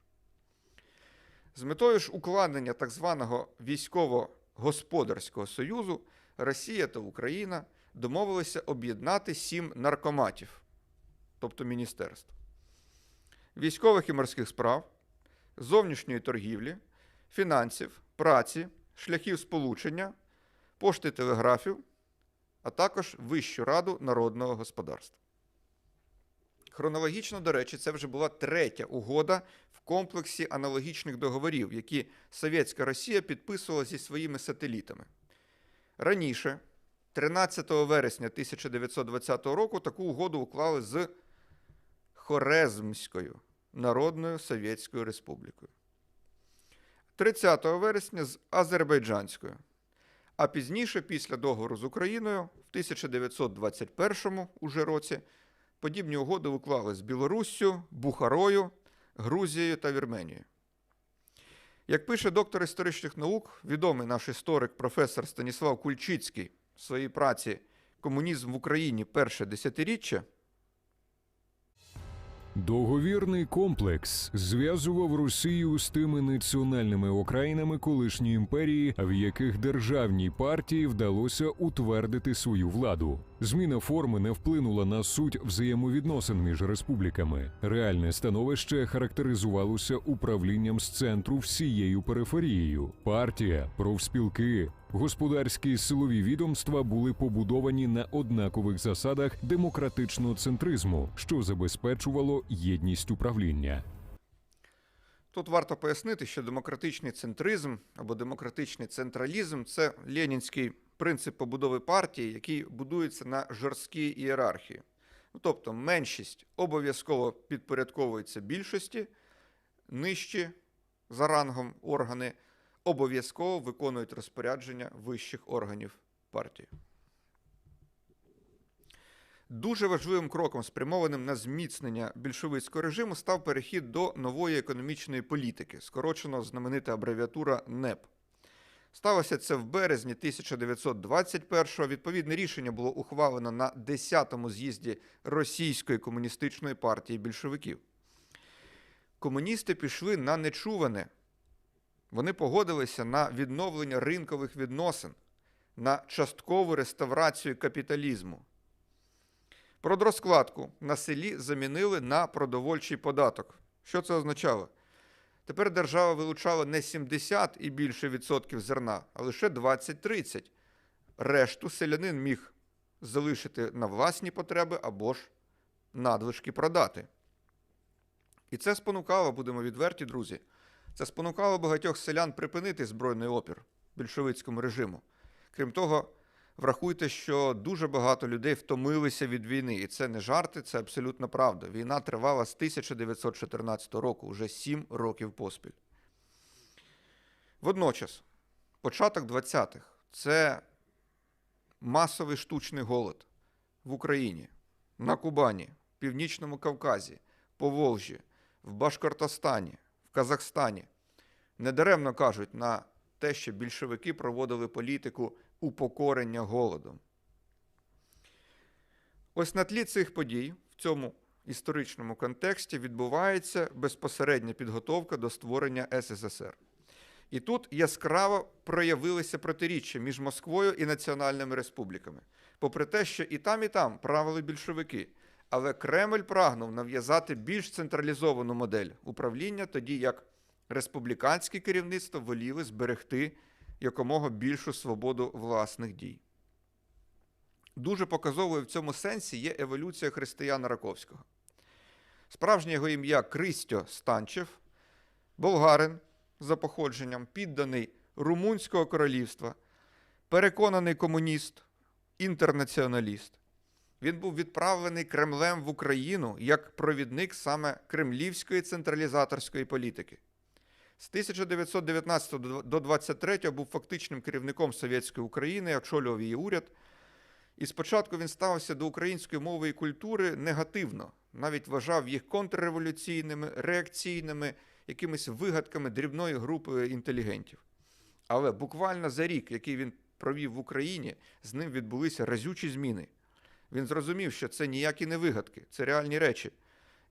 Speaker 1: З метою ж укладення так званого військово-господарського союзу Росія та Україна домовилися об'єднати 7 наркоматів, тобто міністерств: військових і морських справ, зовнішньої торгівлі, фінансів, праці, шляхів сполучення, пошти і телеграфів, а також Вищу раду народного господарства. Хронологічно, до речі, це вже була 3-я угода в комплексі аналогічних договорів, які Совєтська Росія підписувала зі своїми сателітами. Раніше, 13 вересня 1920 року, таку угоду уклали з Хорезмською Народною Совєтською Республікою. 30 вересня з Азербайджанською. А пізніше, після договору з Україною, в 1921 уже році, подібні угоди уклали з Білоруссю, Бухарою, Грузією та Вірменією. Як пише доктор історичних наук, відомий наш історик професор Станіслав Кульчицький в своїй праці «Комунізм в Україні. Перше десятиріччя»,
Speaker 2: договірний комплекс зв'язував Росію з тими національними окраїнами колишньої імперії, в яких державній партії вдалося утвердити свою владу. Зміна форми не вплинула на суть взаємовідносин між республіками. Реальне становище характеризувалося управлінням з центру всією периферією. Партія, профспілки, господарські і силові відомства були побудовані на однакових засадах демократичного центризму, що забезпечувало єдність управління.
Speaker 1: Тут варто пояснити, що демократичний центризм або демократичний централізм – це ленінський принцип побудови партії, який будується на жорсткій ієрархії. Тобто меншість обов'язково підпорядковується більшості, нижчі за рангом органи обов'язково виконують розпорядження вищих органів партії. Дуже важливим кроком, спрямованим на зміцнення більшовицького режиму, став перехід до нової економічної політики, скорочено знаменита абревіатура НЕП. Сталося це в березні 1921-го. Відповідне рішення було ухвалено на 10-му з'їзді Російської комуністичної партії більшовиків. Комуністи пішли на нечуване. Вони погодилися на відновлення ринкових відносин, на часткову реставрацію капіталізму. Продрозкладку на селі замінили на продовольчий податок. Що це означало? Тепер держава вилучала не 70 і більше відсотків зерна, а лише 20-30. Решту селянин міг залишити на власні потреби або ж надлишки продати. І це спонукало, будемо відверті, друзі, це спонукало багатьох селян припинити збройний опір, більшовицькому режиму. Крім того, врахуйте, що дуже багато людей втомилися від війни. І це не жарти, це абсолютно правда. Війна тривала з 1914 року, уже 7 років поспіль. Водночас, початок 20-х – це масовий штучний голод в Україні, на Кубані, в Північному Кавказі, Поволжі, в Башкортостані, в Казахстані. Недаремно кажуть на те, що більшовики проводили політику упокорення голодом. Ось на тлі цих подій в цьому історичному контексті відбувається безпосередня підготовка до створення СССР. І тут яскраво проявилися протиріччя між Москвою і національними республіками. Попри те, що і там правили більшовики, але Кремль прагнув нав'язати більш централізовану модель управління, тоді як республіканське керівництво воліли зберегти якомога більшу свободу власних дій. Дуже показовою в цьому сенсі є еволюція християна Раковського. Справжнє його ім'я Кристьо Станчев, болгарин за походженням, підданий Румунського королівства, переконаний комуніст, інтернаціоналіст. Він був відправлений Кремлем в Україну як провідник саме кремлівської централізаторської політики. З 1919 до 1923 був фактичним керівником Совєтської України, очолював її уряд. І спочатку він ставився до української мови і культури негативно, навіть вважав їх контрреволюційними, реакційними, якимись вигадками дрібної групи інтелігентів. Але буквально за рік, який він провів в Україні, з ним відбулися разючі зміни. Він зрозумів, що це ніякі не вигадки, це реальні речі.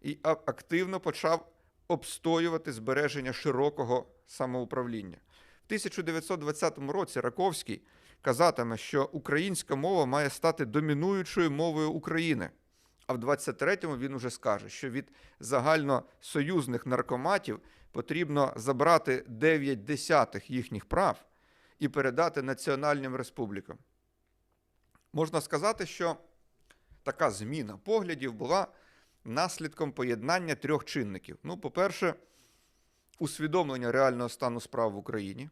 Speaker 1: І активно почав обстоювати збереження широкого самоуправління. В 1920 році Раковський казатиме, що українська мова має стати домінуючою мовою України. А в 23-му він уже скаже, що від загальносоюзних наркоматів потрібно забрати 9/10 їхніх прав і передати національним республікам. Можна сказати, що така зміна поглядів була наслідком поєднання трьох чинників. По-перше, усвідомлення реального стану справ в Україні.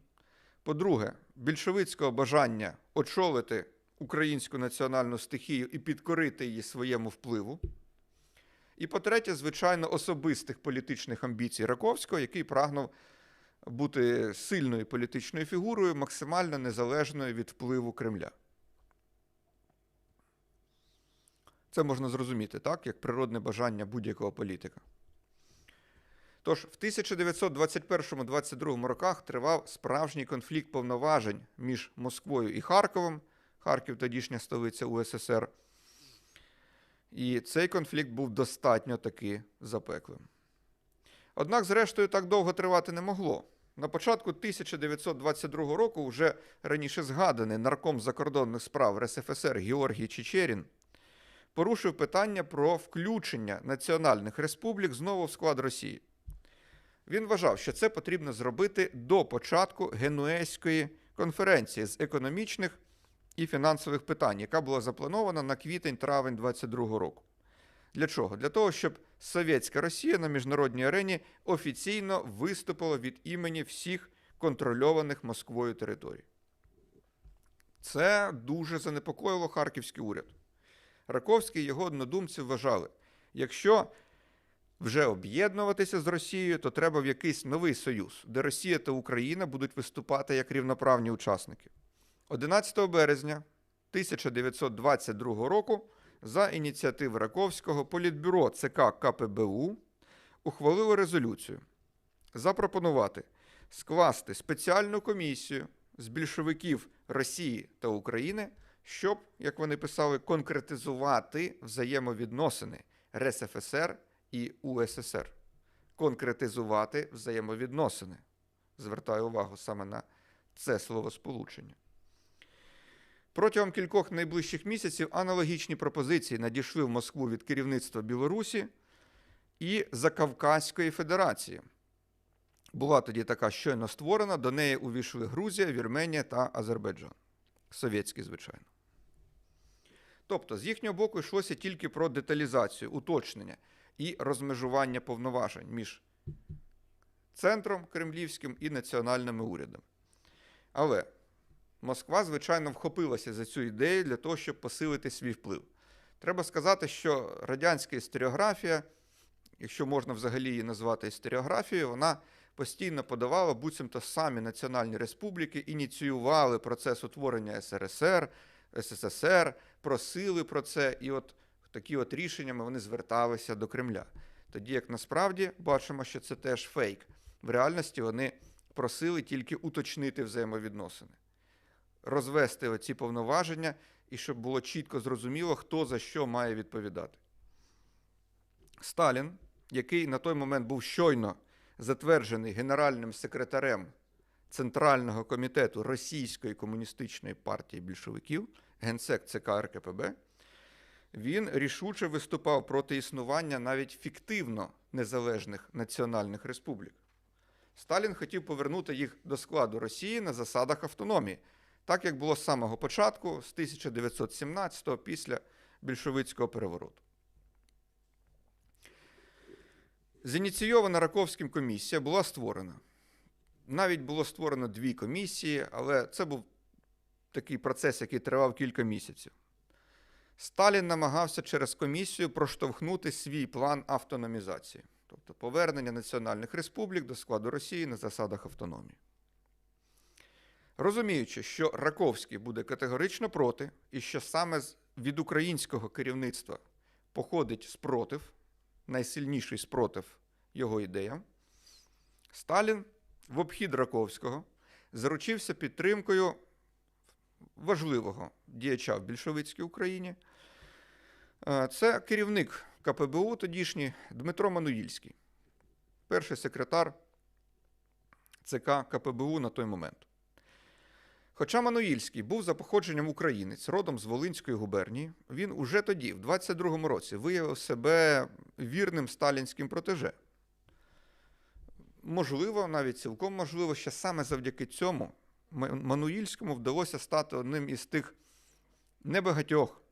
Speaker 1: По-друге, більшовицького бажання очолити українську національну стихію і підкорити її своєму впливу. І по-третє, звичайно, особистих політичних амбіцій Раковського, який прагнув бути сильною політичною фігурою, максимально незалежною від впливу Кремля. Це можна зрозуміти, так, як природне бажання будь-якого політика. Тож, в 1921-22 роках тривав справжній конфлікт повноважень між Москвою і Харковом, Харків – тодішня столиця УССР, і цей конфлікт був достатньо таки запеклим. Однак, зрештою, так довго тривати не могло. На початку 1922 року вже раніше згаданий нарком закордонних справ РСФСР Георгій Чичерін порушив питання про включення національних республік знову в склад Росії. Він вважав, що це потрібно зробити до початку Генуезької конференції з економічних і фінансових питань, яка була запланована на квітень-травень 1922 року. Для чого? Для того, щоб Совєтська Росія на міжнародній арені офіційно виступила від імені всіх контрольованих Москвою територій. Це дуже занепокоїло харківський уряд. Раковський і його однодумці вважали, якщо вже об'єднуватися з Росією, то треба в якийсь новий союз, де Росія та Україна будуть виступати як рівноправні учасники. 11 березня 1922 року за ініціативи Раковського Політбюро ЦК КПБУ ухвалило резолюцію запропонувати скласти спеціальну комісію з більшовиків Росії та України, щоб, як вони писали, конкретизувати взаємовідносини РСФСР і УССР. Конкретизувати взаємовідносини. Звертаю увагу саме на це словосполучення. Протягом кількох найближчих місяців аналогічні пропозиції надійшли в Москву від керівництва Білорусі і Закавказької Федерації. Була тоді така щойно створена, до неї увійшли Грузія, Вірменія та Азербайджан. Совєтські, звичайно. Тобто, з їхнього боку йшлося тільки про деталізацію, уточнення і розмежування повноважень між центром кремлівським і національними урядами. Але Москва, звичайно, вхопилася за цю ідею для того, щоб посилити свій вплив. Треба сказати, що радянська історіографія, якщо можна взагалі її назвати історіографією, вона постійно подавала, буцімто самі національні республіки ініціювали процес утворення СРСР, СССР, просили про це, і от такі от рішеннями вони зверталися до Кремля. Тоді як насправді бачимо, що це теж фейк. В реальності вони просили тільки уточнити взаємовідносини, розвести оці повноваження і щоб було чітко зрозуміло, хто за що має відповідати. Сталін, який на той момент був щойно затверджений генеральним секретарем Центрального комітету Російської комуністичної партії більшовиків, генсек ЦК РКПБ, він рішуче виступав проти існування навіть фіктивно незалежних національних республік. Сталін хотів повернути їх до складу Росії на засадах автономії, так як було з самого початку, з 1917-го, після більшовицького перевороту. Зініційована Раковським комісія була створена. Навіть було створено 2 комісії, але це був такий процес, який тривав кілька місяців. Сталін намагався через комісію проштовхнути свій план автономізації, тобто повернення національних республік до складу Росії на засадах автономії. Розуміючи, що Раковський буде категорично проти і що саме від українського керівництва походить спротив, найсильніший спротив його ідеям, Сталін в обхід Раковського заручився підтримкою важливого діяча в більшовицькій Україні. Це керівник КПБУ тодішній Дмитро Мануїльський, перший секретар ЦК КПБУ на той момент. Хоча Мануїльський був за походженням українець, родом з Волинської губернії, він уже тоді, в 22-му році, виявив себе вірним сталінським протеже. Можливо, навіть цілком можливо, що саме завдяки цьому Мануїльському вдалося стати одним із тих небагатьох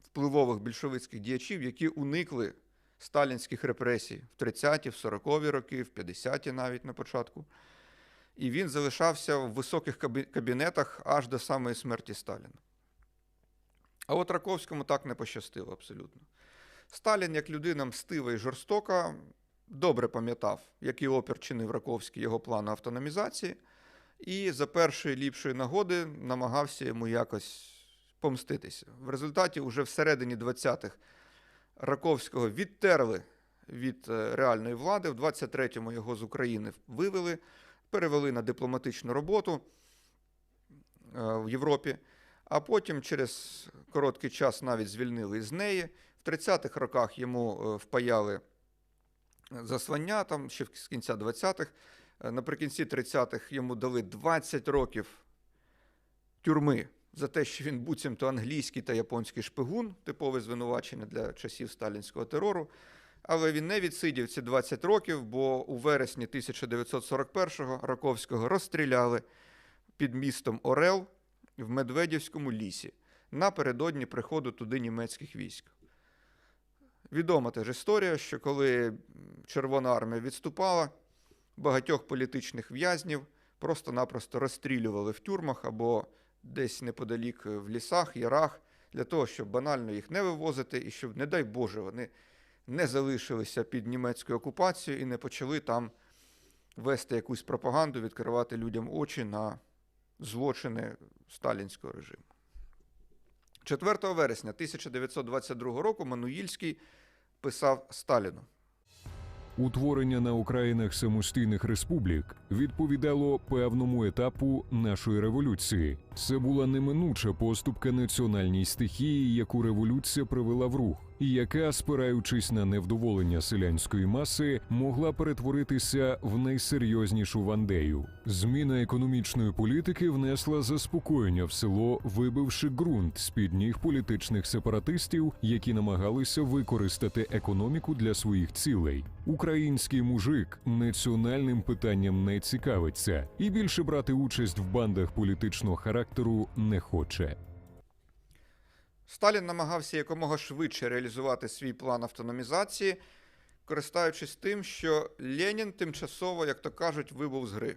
Speaker 1: впливових більшовицьких діячів, які уникли сталінських репресій в 30-ті, в 40-ві роки, в 50-ті навіть на початку. І він залишався в високих кабінетах аж до самої смерті Сталіна. А от Раковському так не пощастило абсолютно. Сталін, як людина мстива і жорстока, добре пам'ятав, який опір чинив Раковський його плану автономізації, і за першої ліпшої нагоди намагався йому якось помститися. В результаті уже всередині 20-х Раковського відтерли від реальної влади, в 23-му його з України вивели, перевели на дипломатичну роботу в Європі, а потім через короткий час навіть звільнили з неї. В 30-х роках йому впаяли заслання, там ще з кінця 20-х. Наприкінці 30-х йому дали 20 років тюрми за те, що він буцімто англійський та японський шпигун, типове звинувачення для часів сталінського терору. Але він не відсидів ці 20 років, бо у вересні 1941-го Раковського розстріляли під містом Орел в Медведівському лісі напередодні приходу туди німецьких військ. Відома теж історія, що коли Червона армія відступала, багатьох політичних в'язнів просто-напросто розстрілювали в тюрмах або десь неподалік в лісах, ярах, для того, щоб банально їх не вивозити і щоб, не дай Боже, вони не залишилися під німецькою окупацією і не почали там вести якусь пропаганду, відкривати людям очі на злочини сталінського режиму. 4 вересня 1922 року Мануїльський писав Сталіну.
Speaker 2: Утворення на окраїнах самостійних республік відповідало певному етапу нашої революції. Це була неминуча поступка національній стихії, яку революція привела в рух, і яка, спираючись на невдоволення селянської маси, могла перетворитися в найсерйознішу вандею. Зміна економічної політики внесла заспокоєння в село, вибивши ґрунт з-під ніг політичних сепаратистів, які намагалися використати економіку для своїх цілей. Український мужик національним питанням не цікавиться і більше брати участь в бандах політичного характеру не хоче.
Speaker 1: Сталін намагався якомога швидше реалізувати свій план автономізації, користуючись тим, що Ленін тимчасово, як то кажуть, вибув з гри.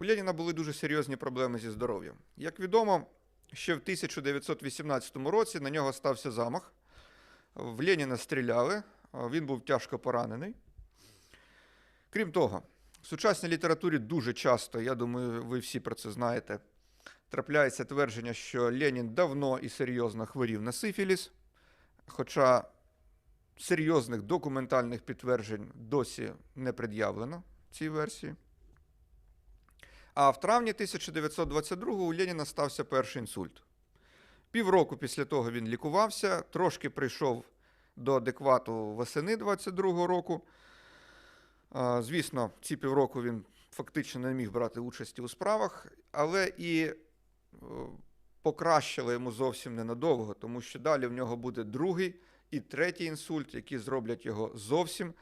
Speaker 1: У Леніна були дуже серйозні проблеми зі здоров'ям. Як відомо, ще в 1918 році на нього стався замах. В Леніна стріляли, він був тяжко поранений. Крім того, в сучасній літературі дуже часто, я думаю, ви всі про це знаєте, трапляється твердження, що Ленін давно і серйозно хворів на сифіліс, хоча серйозних документальних підтверджень досі не пред'явлено цій версії. А в травні 1922-го у Леніна стався перший інсульт. Півроку після того він лікувався, трошки прийшов до адеквату восени 22-го року. Звісно, ці півроку він фактично не міг брати участі у справах, але і покращило йому зовсім ненадовго, тому що далі в нього буде другий і третій інсульт, які зроблять його зовсім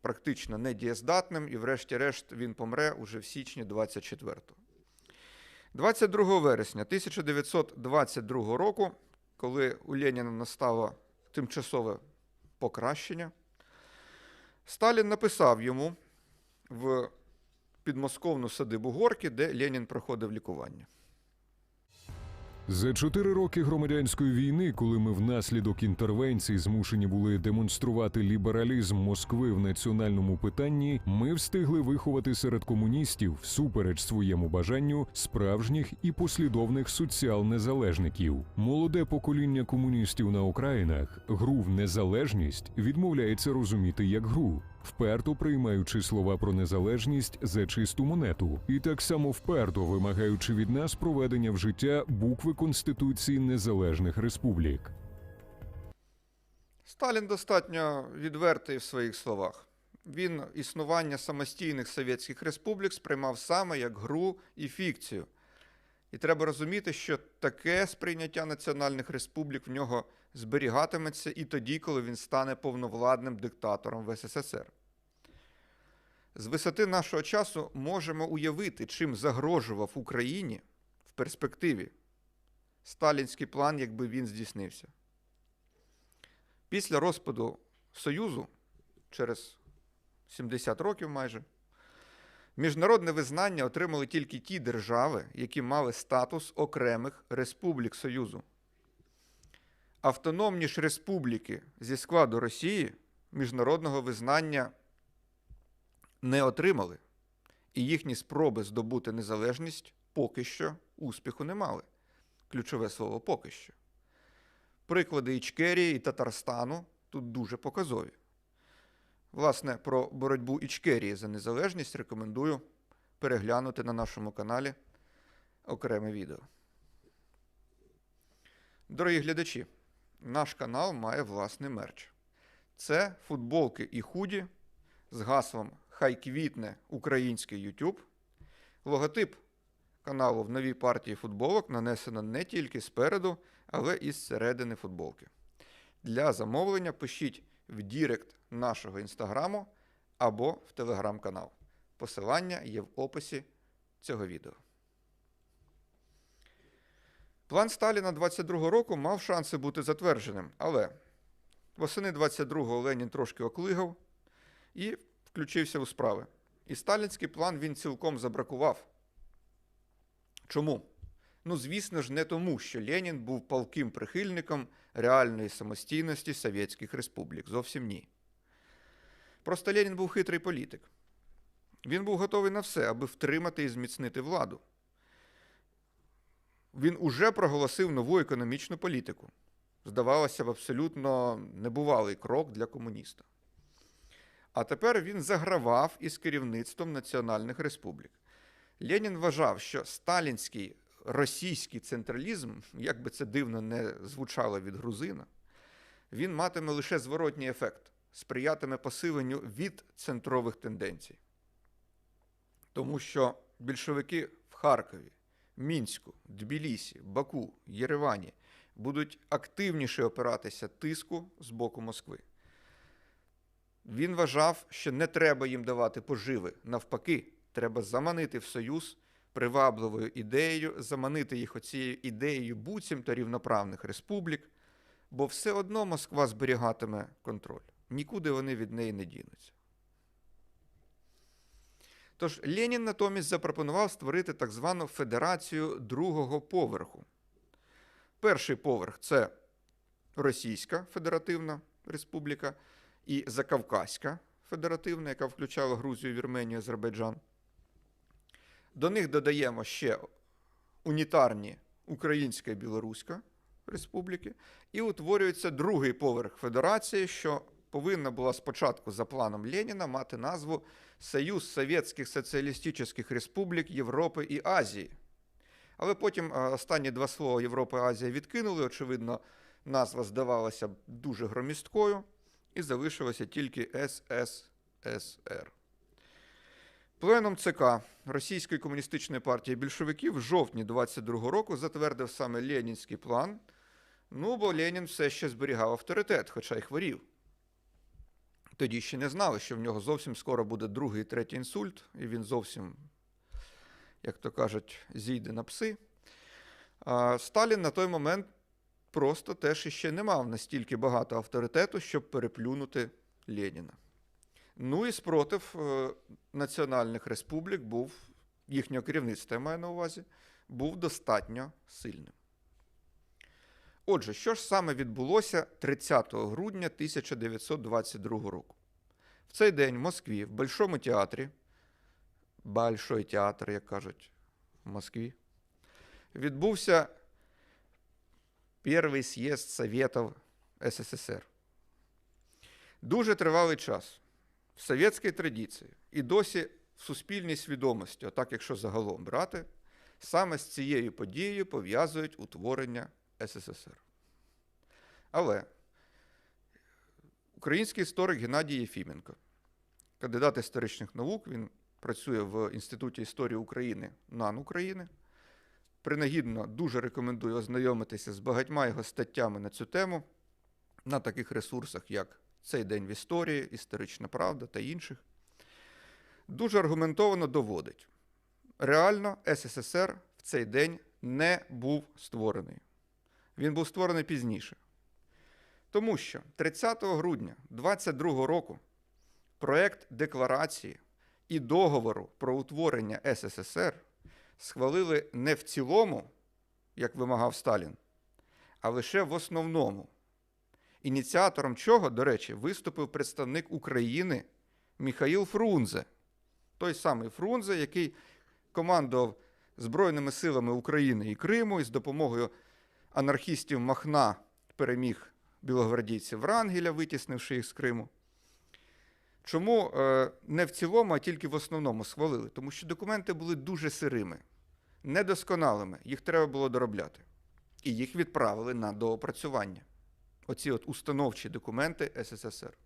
Speaker 1: практично недієздатним, і врешті-решт він помре уже в січні 24-го. 22 вересня 1922 року, коли у Леніна настало тимчасове покращення, Сталін написав йому в підмосковну садибу Горки, де Ленін проходив лікування.
Speaker 2: За 4 роки громадянської війни, коли ми внаслідок інтервенцій змушені були демонструвати лібералізм Москви в національному питанні, ми встигли виховати серед комуністів, всупереч своєму бажанню, справжніх і послідовних соціал-незалежників. Молоде покоління комуністів на окраїнах гру в незалежність відмовляється розуміти як гру, вперто приймаючи слова про незалежність за чисту монету, і так само вперто вимагаючи від нас проведення в життя букви Конституції незалежних республік.
Speaker 1: Сталін достатньо відвертий в своїх словах. Він існування самостійних совєтських республік сприймав саме як гру і фікцію. І треба розуміти, що таке сприйняття національних республік в нього зберігатиметься і тоді, коли він стане повновладним диктатором в СССР. З висоти нашого часу можемо уявити, чим загрожував Україні в перспективі сталінський план, якби він здійснився. Після розпаду Союзу, через 70 років майже, міжнародне визнання отримали тільки ті держави, які мали статус окремих республік Союзу. Автономні ж республіки зі складу Росії міжнародного визнання не отримали, і їхні спроби здобути незалежність поки що успіху не мали. Ключове слово «поки що». Приклади Ічкерії і Татарстану тут дуже показові. Власне, про боротьбу Ічкерії за незалежність рекомендую переглянути на нашому каналі окреме відео. Дорогі глядачі, наш канал має власний мерч. Це футболки і худі з гаслом «Хай квітне український YouTube». Логотип каналу в новій партії футболок нанесено не тільки спереду, але і зсередини футболки. Для замовлення пишіть в дірект нашого інстаграму або в телеграм-канал. Посилання є в описі цього відео. План Сталіна 22 року мав шанси бути затвердженим, але восени 22-го Ленін трошки оклигав і включився у справи. І сталінський план він цілком забракував. Чому? Звісно ж, не тому, що Ленін був палким прихильником реальної самостійності совєтських республік. Зовсім ні. Просто Ленін був хитрий політик. Він був готовий на все, аби втримати і зміцнити владу. Він уже проголосив нову економічну політику. Здавалося б, абсолютно небувалий крок для комуніста. А тепер він загравав із керівництвом національних республік. Ленін вважав, що сталінський російський централізм, як би це дивно не звучало від грузина, він матиме лише зворотній ефект, сприятиме посиленню відцентрових тенденцій. Тому що більшовики в Харкові, Мінську, Тбілісі, Баку, Єревані будуть активніше опиратися тиску з боку Москви. Він вважав, що не треба їм давати поживи, навпаки, треба заманити в Союз привабливою ідеєю, заманити їх оцією ідеєю буцімто рівноправних республік, бо все одно Москва зберігатиме контроль. Нікуди вони від неї не дінуться. Тож Ленін натомість запропонував створити так звану Федерацію другого поверху. Перший поверх – це Російська Федеративна Республіка і Закавказька Федеративна, яка включала Грузію, Вірменію, Азербайджан. До них додаємо ще унітарні Українська і Білоруська республіки, і утворюється другий поверх федерації, що повинна була спочатку за планом Леніна мати назву «Союз Совєтських Соціалістичних Республік Європи і Азії». Але потім останні два слова Європа і Азія відкинули, очевидно, назва здавалася дуже громісткою, і залишилося тільки СССР. Пленум ЦК Російської комуністичної партії більшовиків в жовтні 22-го року затвердив саме ленінський план, бо Ленін все ще зберігав авторитет, хоча й хворів. Тоді ще не знали, що в нього зовсім скоро буде другий і третій інсульт, і він зовсім, як то кажуть, зійде на пси. А Сталін на той момент просто теж іще не мав настільки багато авторитету, щоб переплюнути Леніна. І спротив національних республік був, їхнього керівництва, я маю на увазі, був достатньо сильним. Отже, що ж саме відбулося 30 грудня 1922 року? В цей день в Москві, в Большому театрі, Большой театр, як кажуть в Москві, відбувся перший з'їзд Советів СССР. Дуже тривалий час. В совєтській традиції і досі в суспільній свідомості, отак якщо загалом брати, саме з цією подією пов'язують утворення СССР. Але український історик Геннадій Єфіменко, кандидат історичних наук, він працює в Інституті історії України НАН України, принагідно дуже рекомендую ознайомитися з багатьма його статтями на цю тему на таких ресурсах, як «Цей день в історії», «Історична правда» та інших. Дуже аргументовано доводить. Реально СССР в цей день не був створений. Він був створений пізніше. Тому що 30 грудня 1922 року проект декларації і договору про утворення СССР схвалили не в цілому, як вимагав Сталін, а лише в основному. Ініціатором чого, до речі, виступив представник України Міхаїл Фрунзе. Той самий Фрунзе, який командував Збройними силами України і Криму і з допомогою анархістів Махна переміг білогвардійців Врангеля, витіснивши їх з Криму. Чому не в цілому, а тільки в основному схвалили? Тому що документи були дуже сирими, недосконалими, їх треба було доробляти. І їх відправили на доопрацювання. Оці установчі документи СССР.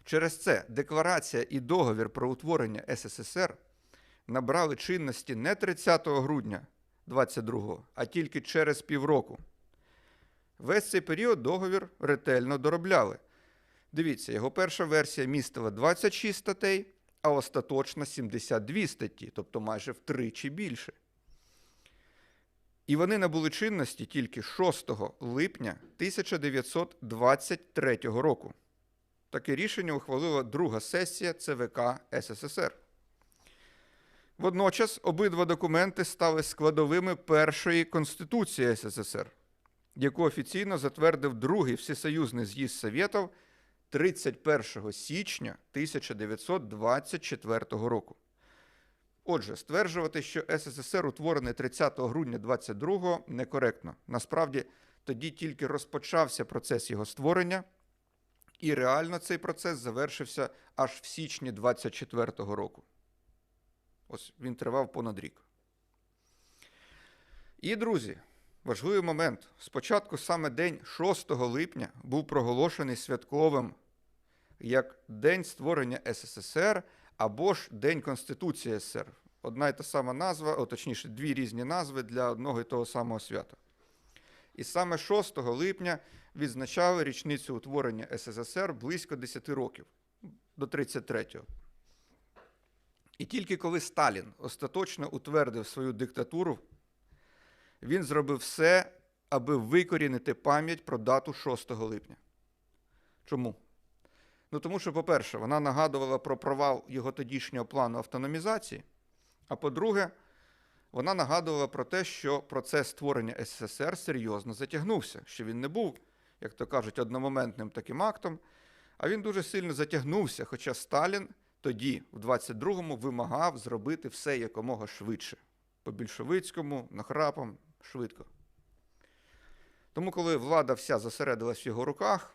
Speaker 1: Через це декларація і договір про утворення СССР набрали чинності не 30 грудня 22-го, а тільки через півроку. Весь цей період договір ретельно доробляли. Дивіться, його перша версія містила 26 статей, а остаточна 72 статті, тобто майже втричі більше. І вони набули чинності тільки 6 липня 1923 року. Таке рішення ухвалила друга сесія ЦВК СССР. Водночас обидва документи стали складовими першої Конституції СССР, яку офіційно затвердив Другий Всесоюзний з'їзд Совєтів 31 січня 1924 року. Отже, стверджувати, що СССР утворений 30 грудня 22-го некоректно. Насправді, тоді тільки розпочався процес його створення, і реально цей процес завершився аж в січні 24-го року. Ось він тривав понад рік. І, друзі, важливий момент. Спочатку саме день 6 липня був проголошений святковим як День створення СССР або ж День Конституції СССР. Одна і та сама назва, точніше, дві різні назви для одного і того самого свята. І саме 6 липня відзначали річницю утворення СССР близько 10 років, до 33-го. І тільки коли Сталін остаточно утвердив свою диктатуру, він зробив все, аби викорінити пам'ять про дату 6 липня. Чому? Ну, тому що, по-перше, вона нагадувала про провал його тодішнього плану автономізації, а по-друге, вона нагадувала про те, що процес створення СССР серйозно затягнувся, що він не був, як то кажуть, одномоментним таким актом, а він дуже сильно затягнувся, хоча Сталін тоді, в 22-му, вимагав зробити все якомога швидше. По-більшовицькому, нахрапом, швидко. Тому, коли влада вся зосередилась в його руках,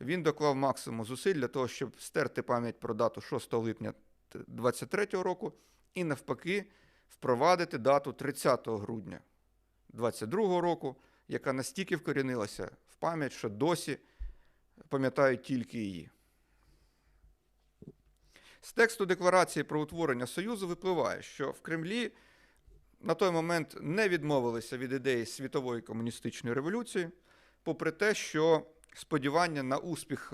Speaker 1: він доклав максимум зусиль для того, щоб стерти пам'ять про дату 6 липня 23-го року і навпаки впровадити дату 30 грудня 22-го року, яка настільки вкорінилася в пам'ять, що досі пам'ятають тільки її. З тексту декларації про утворення Союзу випливає, що в Кремлі на той момент не відмовилися від ідеї світової комуністичної революції, попри те, що сподівання на успіх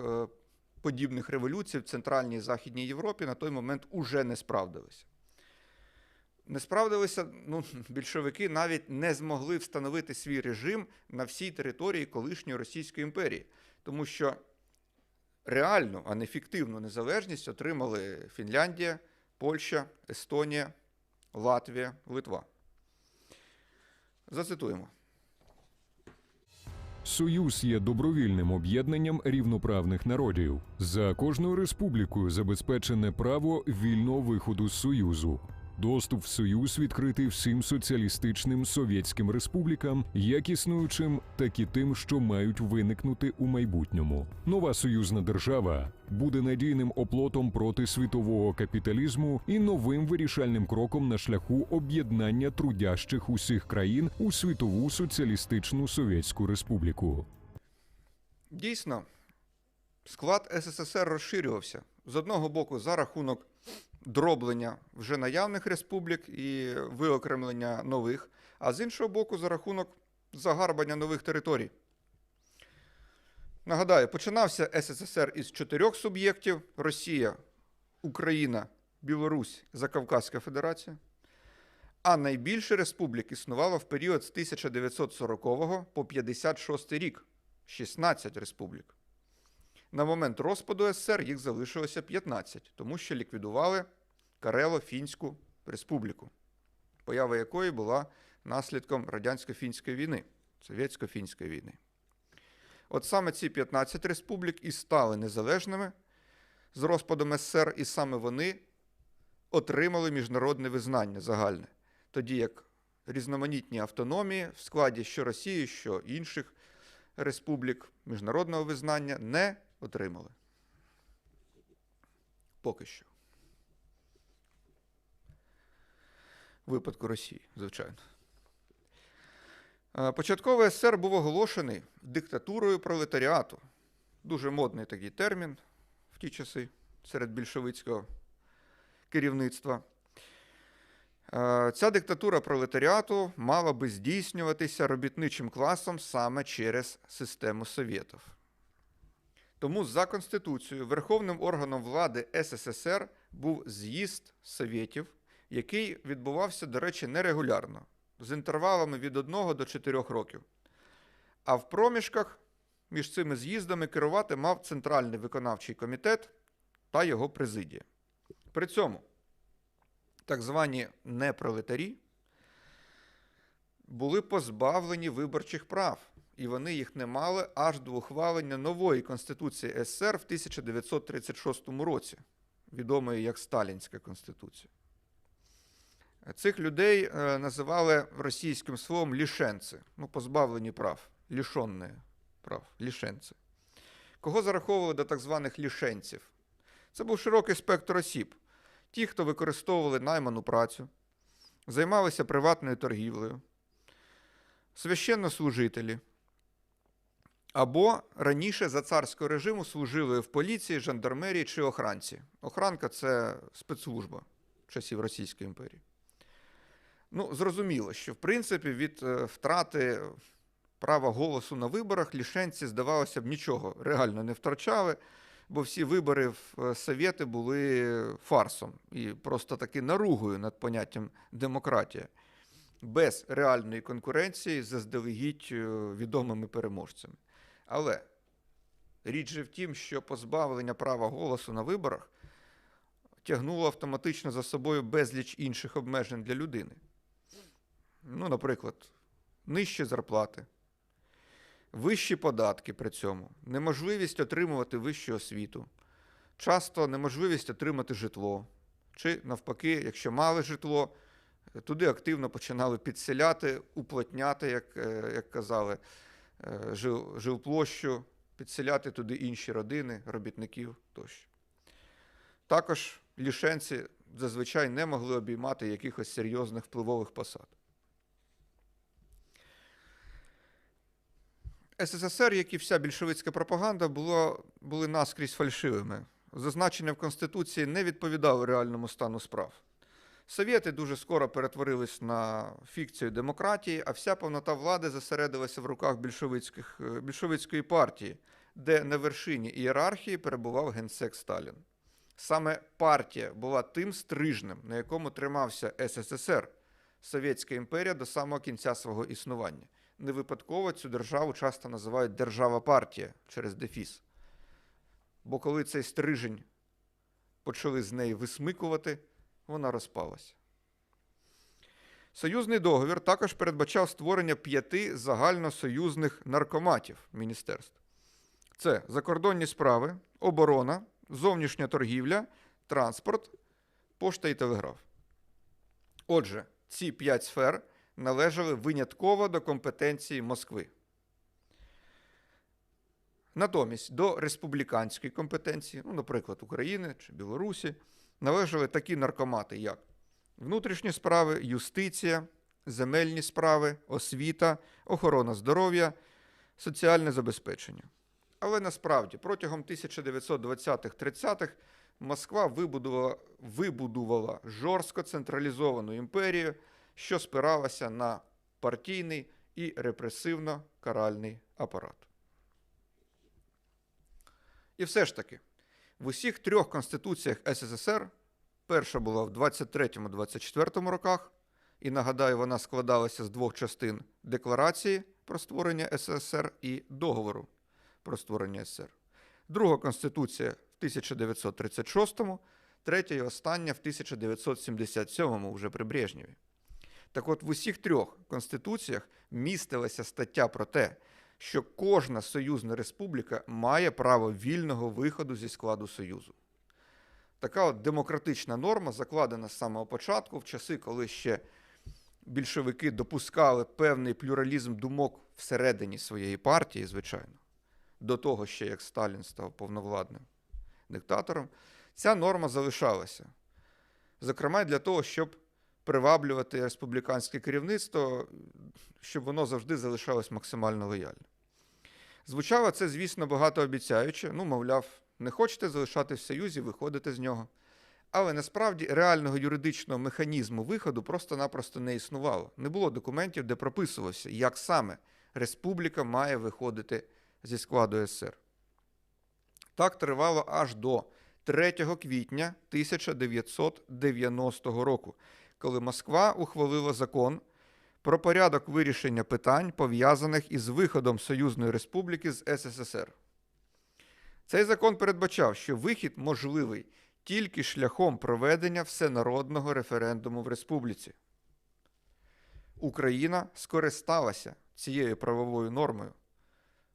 Speaker 1: подібних революцій в Центральній і Західній Європі на той момент уже не справдилися. Не справдилися, більшовики навіть не змогли встановити свій режим на всій території колишньої Російської імперії, тому що реальну, а не фіктивну незалежність отримали Фінляндія, Польща, Естонія, Латвія, Литва. Зацитуємо.
Speaker 2: Союз є добровільним об'єднанням рівноправних народів. За кожною республікою забезпечене право вільного виходу з Союзу. Доступ в Союз відкритий всім соціалістичним совєтським республікам, як існуючим, так і тим, що мають виникнути у майбутньому. Нова союзна держава буде надійним оплотом проти світового капіталізму і новим вирішальним кроком на шляху об'єднання трудящих усіх країн у світову соціалістичну совєтську республіку.
Speaker 1: Дійсно, склад СССР розширювався. З одного боку, за рахунок дроблення вже наявних республік і виокремлення нових, а з іншого боку, за рахунок загарбання нових територій. Нагадаю, починався СССР із 4 суб'єктів – Росія, Україна, Білорусь, Закавказька Федерація. А найбільше республік існувало в період з 1940 по 1956 рік – 16 республік. На момент розпаду СССР їх залишилося 15, тому що ліквідували Карело-Фінську республіку, поява якої була наслідком Радянсько-фінської війни, Совєтсько-фінської війни. От саме ці 15 республік і стали незалежними з розпадом СССР, і саме вони отримали міжнародне визнання загальне, тоді як різноманітні автономії в складі що Росії, що інших республік міжнародного визнання не отримали. Поки що. В випадку Росії, звичайно. Початково СССР був оголошений диктатурою пролетаріату. Дуже модний такий термін в ті часи серед більшовицького керівництва. Ця диктатура пролетаріату мала би здійснюватися робітничим класом саме через систему совєтів. Тому за Конституцією верховним органом влади СССР був з'їзд совєтів, який відбувався, до речі, нерегулярно, з інтервалами від 1 до 4 років. А в проміжках між цими з'їздами керувати мав Центральний виконавчий комітет та його президія. При цьому так звані непролетарі були позбавлені виборчих прав, і вони їх не мали аж до ухвалення нової Конституції СССР в 1936 році, відомої як Сталінська Конституція. Цих людей називали російським словом лишенці, позбавлені прав, лишенні прав, лишенці. Кого зараховували до так званих лишенців? Це був широкий спектр осіб. Ті, хто використовували найману працю, займалися приватною торгівлею, священнослужителі, або раніше за царського режиму служили в поліції, жандармерії чи охранці. Охранка – це спецслужба часів Російської імперії. Зрозуміло, що, в принципі, від втрати права голосу на виборах лишенці, здавалося б, нічого реально не втрачали, бо всі вибори в Совєти були фарсом і просто таки наругою над поняттям демократія, без реальної конкуренції з заздалегідь відомими переможцями. Але Річ же в тім, що позбавлення права голосу на виборах тягнуло автоматично за собою безліч інших обмежень для людини. Ну, наприклад, нижчі зарплати, вищі податки при цьому, неможливість отримувати вищу освіту, часто неможливість отримати житло, чи навпаки, якщо мали житло, туди активно підселяти, уплотняти, як казали, жилплощу, підселяти туди інші родини, робітників тощо. Також лишенці зазвичай не могли обіймати якихось серйозних впливових посад. СССР, як і вся більшовицька пропаганда, були наскрізь фальшивими. Зазначення в Конституції не відповідало реальному стану справ. Совєти дуже скоро перетворились на фікцію демократії, а вся повнота влади зосередилася в руках більшовицької партії, де на вершині ієрархії перебував генсек Сталін. Саме партія була тим стрижнем, на якому тримався СССР, Совєтська імперія, до самого кінця свого існування. Не випадково цю державу часто називають держава-партія через дефіс. Бо коли цей стрижень почали з неї висмикувати, вона розпалася. Союзний договір також передбачав створення 5 загальносоюзних наркоматів міністерств. Це закордонні справи, оборона, зовнішня торгівля, транспорт, пошта і телеграф. Отже, ці 5 сфер належали винятково до компетенції Москви. Натомість до республіканської компетенції, наприклад, України чи Білорусі, належали такі наркомати, як внутрішні справи, юстиція, земельні справи, освіта, охорона здоров'я, соціальне забезпечення. Але насправді протягом 1920-30-х Москва вибудувала жорстко централізовану імперію, що спиралася на партійний і репресивно-каральний апарат. І все ж таки, в усіх 3 конституціях СССР, перша була в 23-24 роках, і, нагадаю, вона складалася з 2 частин – Декларації про створення СССР і Договору про створення СССР. Друга конституція в 1936-му, третя і остання в 1977-му, вже при Брежнєві. Так от, в усіх 3 конституціях містилася стаття про те, що кожна союзна республіка має право вільного виходу зі складу Союзу. Така от демократична норма закладена з самого початку, в часи, коли ще більшовики допускали певний плюралізм думок всередині своєї партії, звичайно, до того ще, як Сталін став повновладним диктатором, ця норма залишалася. Зокрема, для того, щоб приваблювати республіканське керівництво, щоб воно завжди залишалось максимально лояльним. Звучало це, звісно, багатообіцяюче, мовляв, не хочете залишатись в Союзі, виходите з нього. Але насправді реального юридичного механізму виходу просто-напросто не існувало. Не було документів, де прописувалося, як саме республіка має виходити зі складу СССР. Так тривало аж до 3 квітня 1990 року, коли Москва ухвалила закон про порядок вирішення питань, пов'язаних із виходом Союзної Республіки з СССР. Цей закон передбачав, що вихід можливий тільки шляхом проведення всенародного референдуму в республіці. Україна скористалася цією правовою нормою,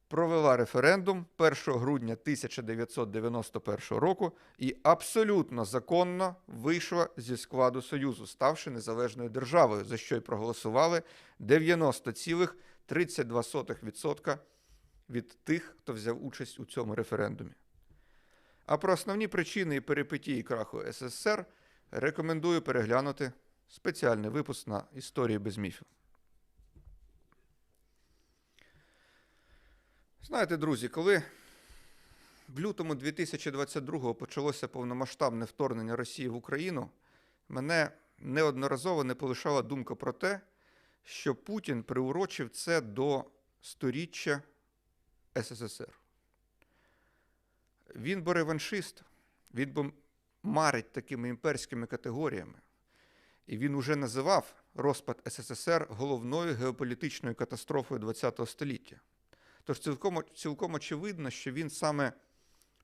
Speaker 1: провела референдум 1 грудня 1991 року і абсолютно законно вийшла зі складу Союзу, ставши незалежною державою, за що й проголосували 90,32% від тих, хто взяв участь у цьому референдумі. А про основні причини і перипетії краху СССР рекомендую переглянути спеціальний випуск на «Історії без міфів». Знаєте, друзі, коли в лютому 2022-го почалося повномасштабне вторгнення Росії в Україну, мене неодноразово не полишала думка про те, що Путін приурочив це до 100-річчя СССР. Він бо реваншист, він бо марить такими імперськими категоріями. І він уже називав розпад СССР головною геополітичною катастрофою ХХ століття. Тож цілком очевидно, що він саме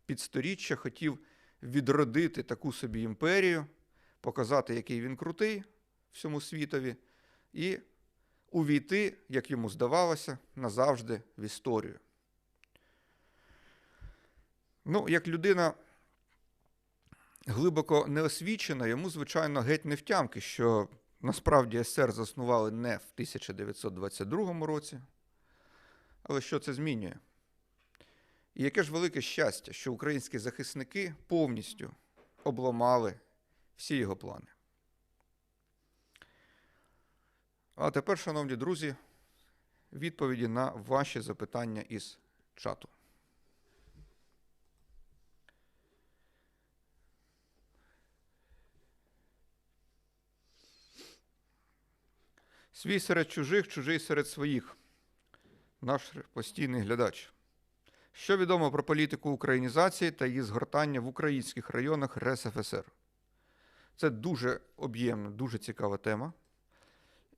Speaker 1: під сторіччя хотів відродити таку собі імперію, показати, який він крутий всьому світові, і увійти, як йому здавалося, назавжди в історію. Ну, як людина глибоко неосвічена, йому, звичайно, геть не втямки, що насправді СССР заснували не в 1922 році, але що це змінює? І яке ж велике щастя, що українські захисники повністю обламали всі його плани. А тепер, шановні друзі, відповіді на ваші запитання із чату. Свій серед чужих, чужий серед своїх. Наш постійний глядач. Що відомо про політику українізації та її згортання в українських районах РСФСР? Це дуже об'ємна, дуже цікава тема.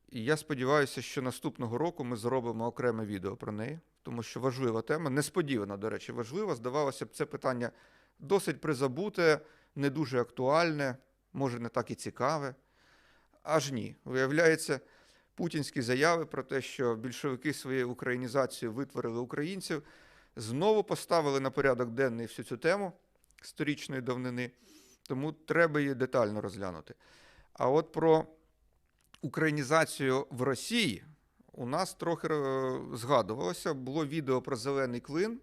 Speaker 1: І я сподіваюся, що наступного року ми зробимо окреме відео про неї, тому що важлива тема, несподівано, до речі, важлива. Здавалося б, це питання досить призабуте, не дуже актуальне, може не так і цікаве. Аж ні. Виявляється, путінські заяви про те, що більшовики своєю українізацією витворили українців, знову поставили на порядок денний всю цю тему сторічної давнини, тому треба її детально розглянути. А от про українізацію в Росії у нас трохи згадувалося. Було відео про Зелений Клин,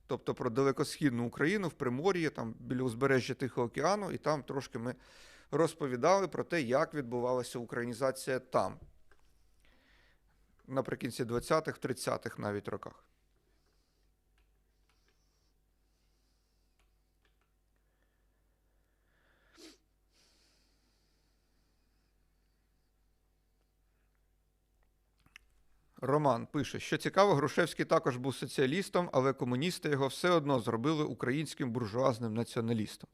Speaker 1: тобто про далекосхідну Україну в Примор'ї, там біля узбережжя Тихого океану, і там трошки ми розповідали про те, як відбувалася українізація там, наприкінці 20-х, 30-х навіть роках. Роман пише, що цікаво, Грушевський також був соціалістом, але комуністи його все одно зробили українським буржуазним націоналістом.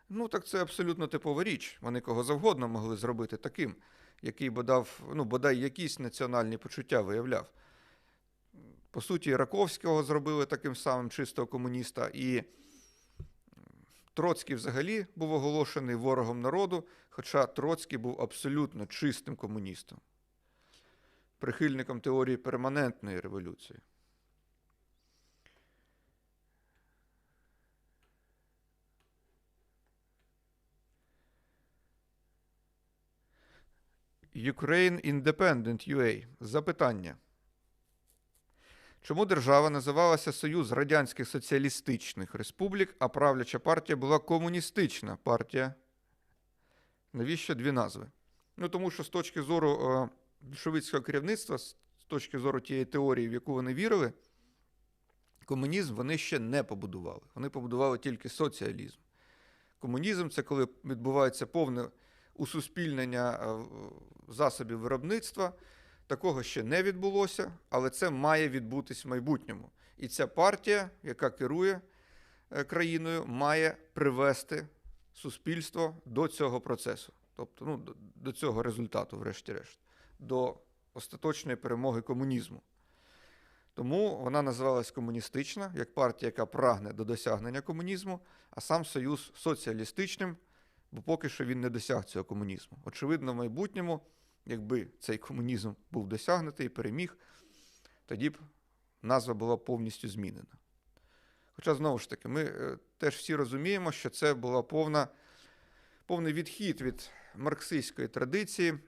Speaker 1: Ну, так це абсолютно типова річ. Вони кого завгодно могли зробити таким, який бодай якісь національні почуття виявляв. По суті, Раковського зробили таким самим чистого комуніста, і Троцький взагалі був оголошений ворогом народу, хоча Троцький був абсолютно чистим комуністом, прихильником теорії перманентної революції. Ukraine Independent UA. Запитання. Чому держава називалася Союз Радянських Соціалістичних Республік, а правляча партія була Комуністична партія? Навіщо дві назви? Ну, тому що з точки зору більшовицького керівництва, з точки зору тієї теорії, в яку вони вірили, комунізм вони ще не побудували. Вони побудували тільки соціалізм. Комунізм – це коли відбувається повне усуспільнення засобів виробництва. Такого ще не відбулося, але це має відбутись в майбутньому. І ця партія, яка керує країною, має привести суспільство до цього процесу. Тобто, до цього результату, врешті-решт. До остаточної перемоги комунізму. Тому вона називалась комуністична, як партія, яка прагне до досягнення комунізму, а сам Союз соціалістичним, бо поки що він не досяг цього комунізму. Очевидно, в майбутньому, якби цей комунізм був досягнутий і переміг, тоді б назва була повністю змінена. Хоча, знову ж таки, ми теж всі розуміємо, що це була повний відхід від марксистської традиції,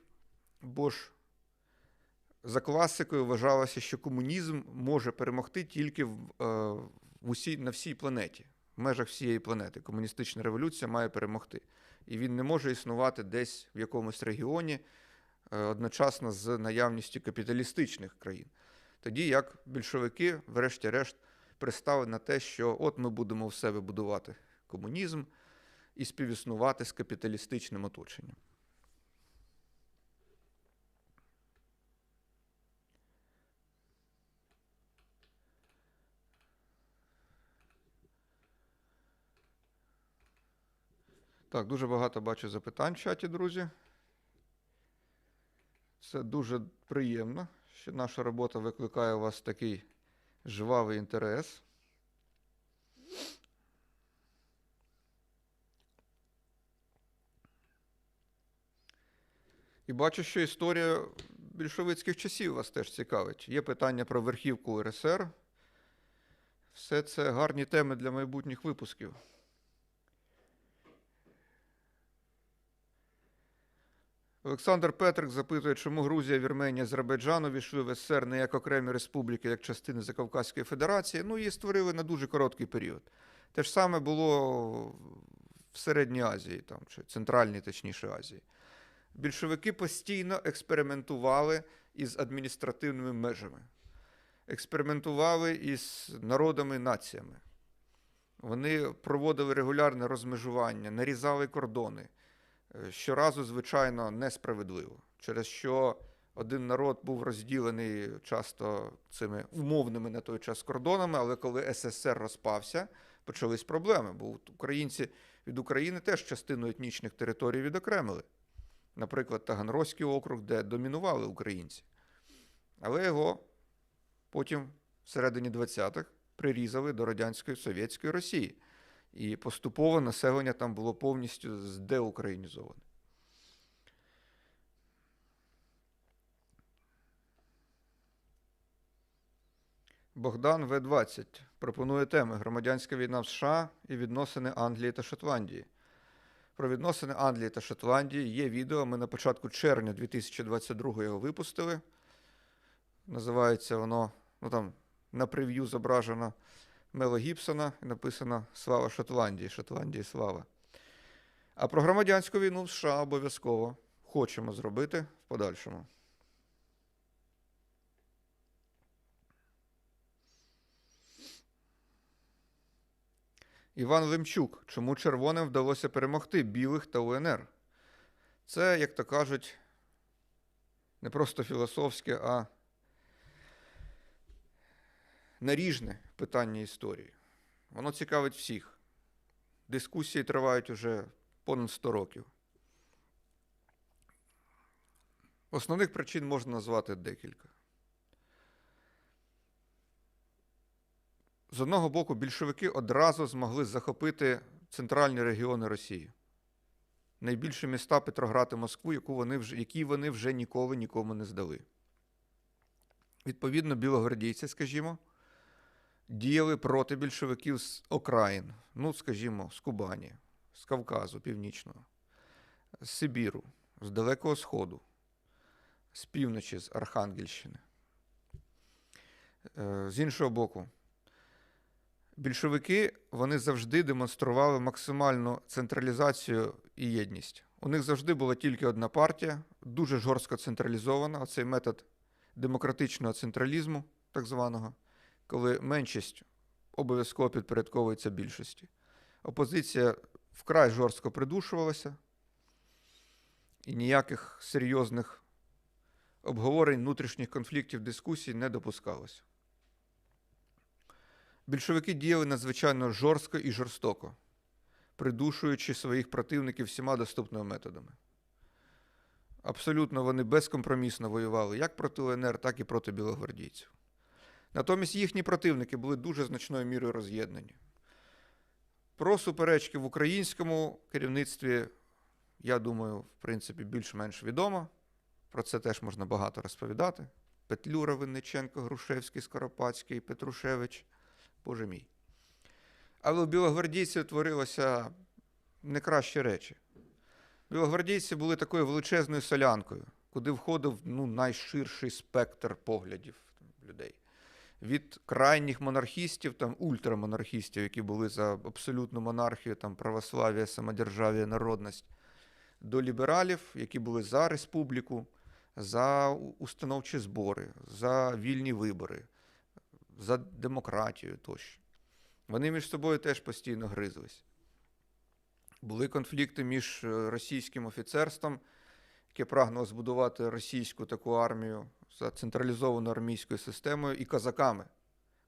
Speaker 1: бо ж за класикою вважалося, що комунізм може перемогти тільки на всій планеті, в межах всієї планети. Комуністична революція має перемогти. І він не може існувати десь в якомусь регіоні одночасно з наявністю капіталістичних країн. Тоді як більшовики, врешті-решт, пристали на те, що от ми будемо в себе будувати комунізм і співіснувати з капіталістичним оточенням. Так, дуже багато бачу запитань в чаті, друзі. Це дуже приємно, що наша робота викликає у вас такий жвавий інтерес. І бачу, що історія більшовицьких часів вас теж цікавить. Є питання про верхівку РСР. Все це гарні теми для майбутніх випусків. Олександр Петрик запитує, чому Грузія, Вірменія, Азербайджан увійшли в СССР не як окремі республіки, як частини Закавказької Федерації. Ну, її створили на дуже короткий період. Те ж саме було в Середній Азії, там, чи Центральній, точніше, Азії. Більшовики постійно експериментували із адміністративними межами. Експериментували із народами і націями. Вони проводили регулярне розмежування, нарізали кордони. Щоразу, звичайно, несправедливо. Через що один народ був розділений часто цими умовними на той час кордонами, але коли СССР розпався, почались проблеми, бо українці від України теж частину етнічних територій відокремили. Наприклад, Таганрозький округ, де домінували українці. Але його потім, всередині 20-х, прирізали до радянської совєтської Росії. І поступово населення там було повністю здеукраїнізоване. Богдан В-20 пропонує теми «Громадянська війна в США і відносини Англії та Шотландії». Про відносини Англії та Шотландії є відео, ми на початку червня 2022 його випустили. Називається воно, ну там на прев'ю зображено Мела Гібсона і написано «Слава Шотландії», «Шотландії слава». А про громадянську війну в США обов'язково хочемо зробити в подальшому. Іван Лемчук. Чому червоним вдалося перемогти білих та УНР? Це, як то кажуть, не просто філософське, а наріжне питання історії. Воно цікавить всіх. Дискусії тривають уже понад 100 років. Основних причин можна назвати декілька. З одного боку, більшовики одразу змогли захопити центральні регіони Росії. Найбільші міста Петроград і Москву, які вони вже ніколи нікому не здали. Відповідно, білогвардійці, скажімо, діяли проти більшовиків з окраїн, ну, скажімо, з Кубані, з Кавказу Північного, з Сибіру, з Далекого Сходу, з півночі, з Архангельщини. З іншого боку, більшовики, вони завжди демонстрували максимальну централізацію і єдність. У них завжди була тільки одна партія, дуже жорстко централізована. Оцей метод демократичного централізму, так званого, коли меншість обов'язково підпорядковується більшості. Опозиція вкрай жорстко придушувалася, і ніяких серйозних обговорень внутрішніх конфліктів, дискусій не допускалося. Більшовики діяли надзвичайно жорстко і жорстоко, придушуючи своїх противників всіма доступними методами. Абсолютно вони безкомпромісно воювали як проти УНР, так і проти білогвардійців. Натомість їхні противники були дуже значною мірою роз'єднані. Про суперечки в українському керівництві, я думаю, в принципі, більш-менш відомо. Про це теж можна багато розповідати. Петлюра, Винниченко, Грушевський, Скоропадський, Петрушевич. Боже мій. Але у білогвардійців творилося не кращі речі. Білогвардійці були такою величезною солянкою, куди входив найширший спектр поглядів людей. Від крайніх монархістів, ультрамонархістів, які були за абсолютну монархію, православ'я, самодержав'я, народність, до лібералів, які були за республіку, за установчі збори, за вільні вибори, за демократію тощо. Вони між собою теж постійно гризлись. Були конфлікти між російським офіцерством, яке прагнуло збудувати російську таку армію за централізованою армійською системою, і козаками.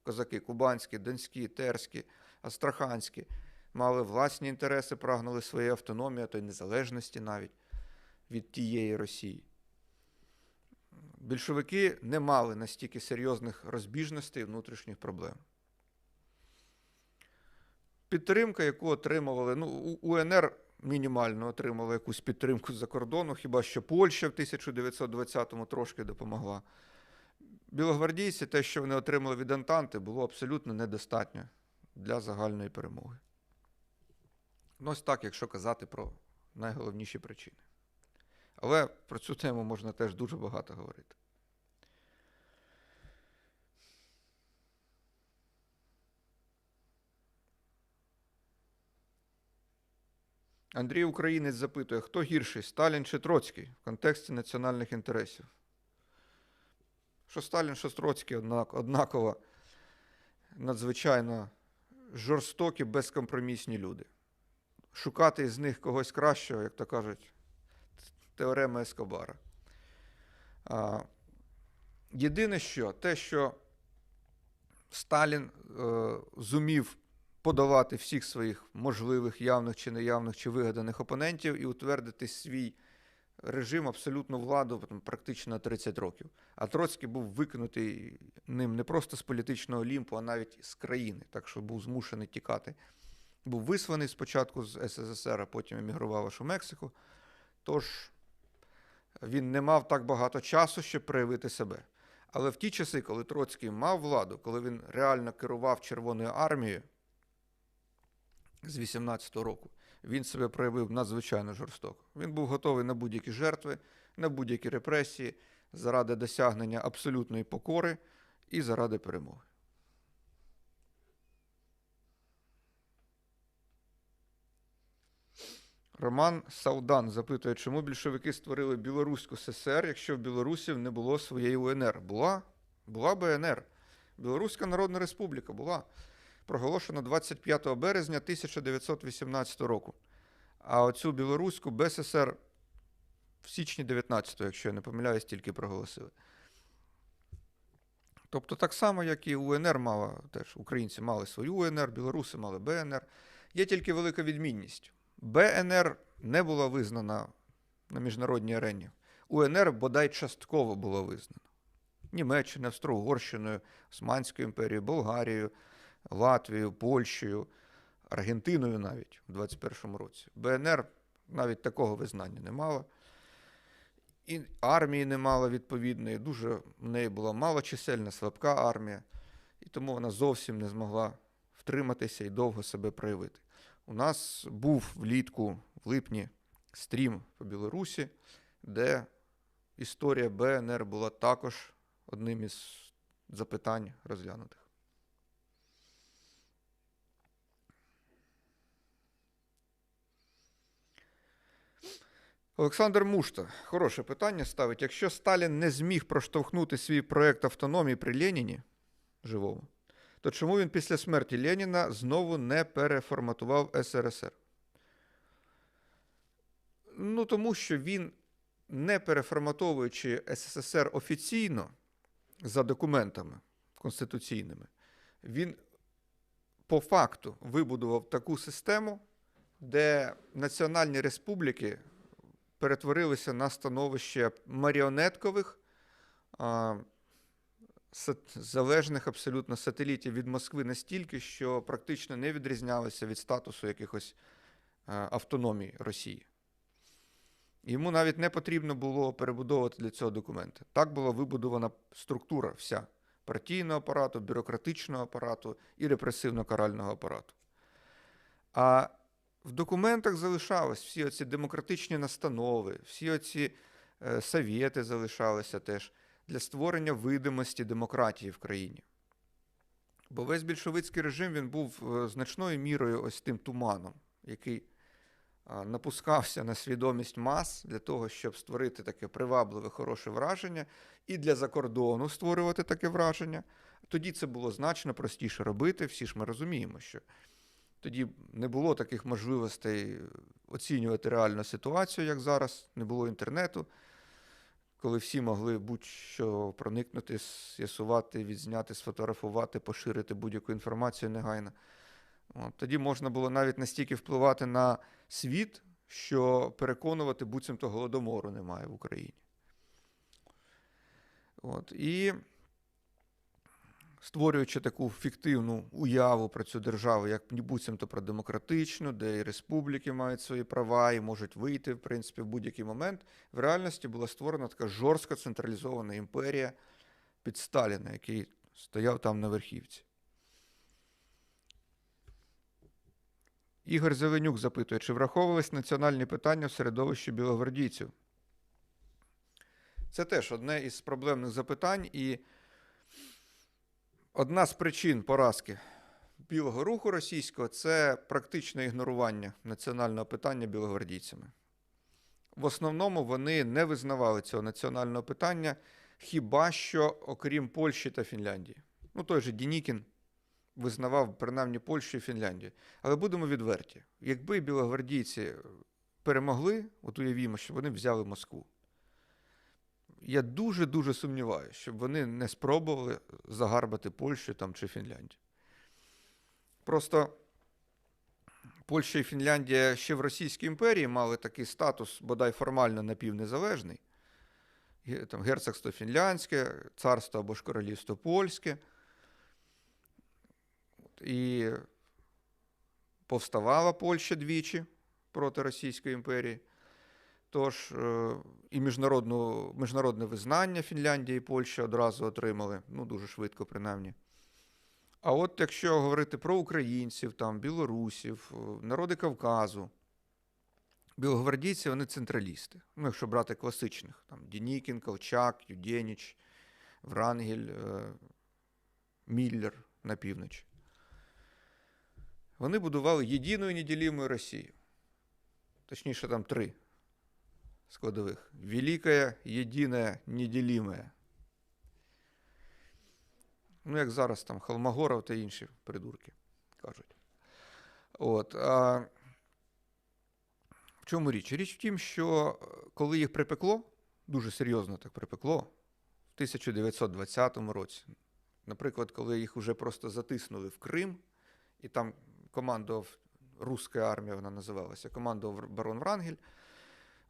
Speaker 1: Козаки кубанські, донські, терські, астраханські мали власні інтереси, прагнули своєї автономії, а то й незалежності навіть від тієї Росії. більшовики не мали настільки серйозних розбіжностей, внутрішніх проблем. Підтримка, яку отримували, УНР мінімально отримала якусь підтримку з-за кордону, хіба що Польща в 1920-му трошки допомогла. Білогвардійці, те, що вони отримали від Антанти, було абсолютно недостатньо для загальної перемоги. Ось так, якщо казати про найголовніші причини. Але про цю тему можна теж дуже багато говорити. Андрій Українець запитує, хто гірший, Сталін чи Троцький в контексті національних інтересів? Що Сталін, що Троцький однаково надзвичайно жорстокі, безкомпромісні люди. Шукати з них когось кращого, як то кажуть, теорема Ескобара. Єдине що, те, що Сталін зумів подолати всіх своїх можливих, явних чи неявних, чи вигаданих опонентів і утвердити свій режим, абсолютну владу практично на 30 років. А Троцький був викинутий ним не просто з політичного олімпу, а навіть з країни, так що був змушений тікати. Був висланий спочатку з СССР, а потім емігрував аж у Мексику. Тож він не мав так багато часу, щоб проявити себе. Але в ті часи, коли Троцький мав владу, коли він реально керував Червоною армією з 18-го року, він себе проявив надзвичайно жорстоко. Він був готовий на будь-які жертви, на будь-які репресії заради досягнення абсолютної покори і заради перемоги. Роман Саудан запитує, чому більшовики створили Білоруську ССР, якщо в білорусів не було своєї УНР? Була БНР. Білоруська Народна Республіка була проголошена 25 березня 1918 року. А оцю білоруську БССР в січні 19-го, якщо я не помиляюсь, тільки проголосили. Тобто так само, як і УНР мала, теж українці мали свою УНР, білоруси мали БНР. Є тільки велика відмінність. БНР не була визнана на міжнародній арені. УНР бодай частково була визнана. Німеччиною, Австро-Угорщиною, Османською імперією, Болгарією, Латвією, Польщею, Аргентиною навіть у 21-му році. БНР навіть такого визнання не мала. І армії не мала відповідної, дуже в неї була малочисельна, слабка армія, і тому вона зовсім не змогла втриматися і довго себе проявити. У нас був влітку, в липні, стрім по Білорусі, де історія БНР була також одним із запитань розглянутих. Олександр Мушта хороше питання ставить. Якщо Сталін не зміг проштовхнути свій проєкт автономії при Леніні живому, то чому він після смерті Леніна знову не переформатував СРСР? Тому що він, не переформатовуючи СССР офіційно за документами конституційними, він по факту вибудував таку систему, де національні республіки перетворилися на становище маріонеткових, залежних абсолютно сателітів від Москви настільки, що практично не відрізнялися від статусу якихось автономій Росії. Йому навіть не потрібно було перебудовувати для цього документи. Так була вибудована структура вся партійного апарату, бюрократичного апарату і репресивно-карального апарату. А в документах залишались всі оці демократичні настанови, всі оці совєти залишалися теж для створення видимості демократії в країні. Бо весь більшовицький режим, він був значною мірою ось тим туманом, який напускався на свідомість мас для того, щоб створити таке привабливе, хороше враження, і для закордону створювати таке враження. Тоді це було значно простіше робити, всі ж ми розуміємо, що тоді не було таких можливостей оцінювати реальну ситуацію, як зараз, не було інтернету, коли всі могли будь-що проникнути, з'ясувати, відзняти, сфотографувати, поширити будь-яку інформацію негайно. Тоді можна було навіть настільки впливати на світ, що переконувати, буцімто голодомору немає в Україні. І створюючи таку фіктивну уяву про цю державу, як буцімто про демократичну, де і республіки мають свої права і можуть вийти, в принципі, в будь-який момент, в реальності була створена така жорстко централізована імперія під Сталіна, який стояв там на верхівці. Ігор Зеленюк запитує, чи враховувались національні питання в середовищі білогвардійців? Це теж одне із проблемних запитань, і одна з причин поразки білого руху російського – це практичне ігнорування національного питання білогвардійцями. В основному вони не визнавали цього національного питання, хіба що окрім Польщі та Фінляндії. Той же Дінікін визнавав принаймні Польщу і Фінляндію. Але будемо відверті, якби білогвардійці перемогли, от уявімо, що вони взяли Москву. Я дуже-дуже сумніваюся, щоб вони не спробували загарбати Польщу там, чи Фінляндію. Просто Польща і Фінляндія ще в Російській імперії мали такий статус, бодай формально напівнезалежний. Там герцогство Фінляндське, царство або ж королівство Польське. І повставала Польща двічі проти Російської імперії. Тож і міжнародне визнання Фінляндія і Польща одразу отримали, дуже швидко принаймні. А от якщо говорити про українців, там, білорусів, народи Кавказу, білогвардійці, вони централісти. Якщо брати класичних, там Дінікін, Колчак, Юдєніч, Врангель, Міллер на півночі. Вони будували єдину і неділиму Росію. Точніше, там 3 складових. Великая, єдина, неделимая. Як зараз там Холмогоров та інші придурки кажуть. В чому річ? Річ в тім, що коли їх припекло, дуже серйозно так припекло, в 1920 році, наприклад, коли їх вже просто затиснули в Крим, і там командував Руська армія, вона називалася, командував барон Врангель,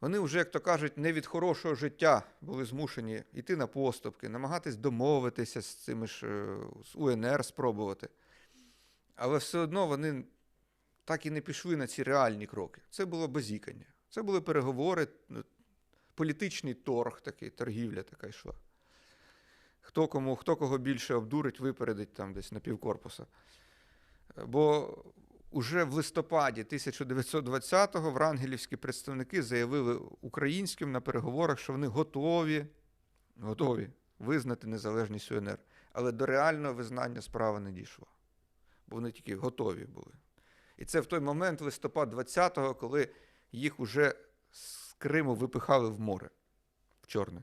Speaker 1: вони вже, як то кажуть, не від хорошого життя були змушені йти на поступки, намагатись домовитися з цими ж, з УНР спробувати. Але все одно вони так і не пішли на ці реальні кроки. Це було базікання. Це були переговори, політичний торг такий, торгівля така йшла. Хто кого більше обдурить, випередить там десь на півкорпуса. Бо уже в листопаді 1920-го врангелівські представники заявили українським на переговорах, що вони готові визнати незалежність УНР. Але до реального визнання справа не дійшла. Бо вони тільки готові були. І це в той момент, листопад 20-го, коли їх уже з Криму випихали в море, в Чорне.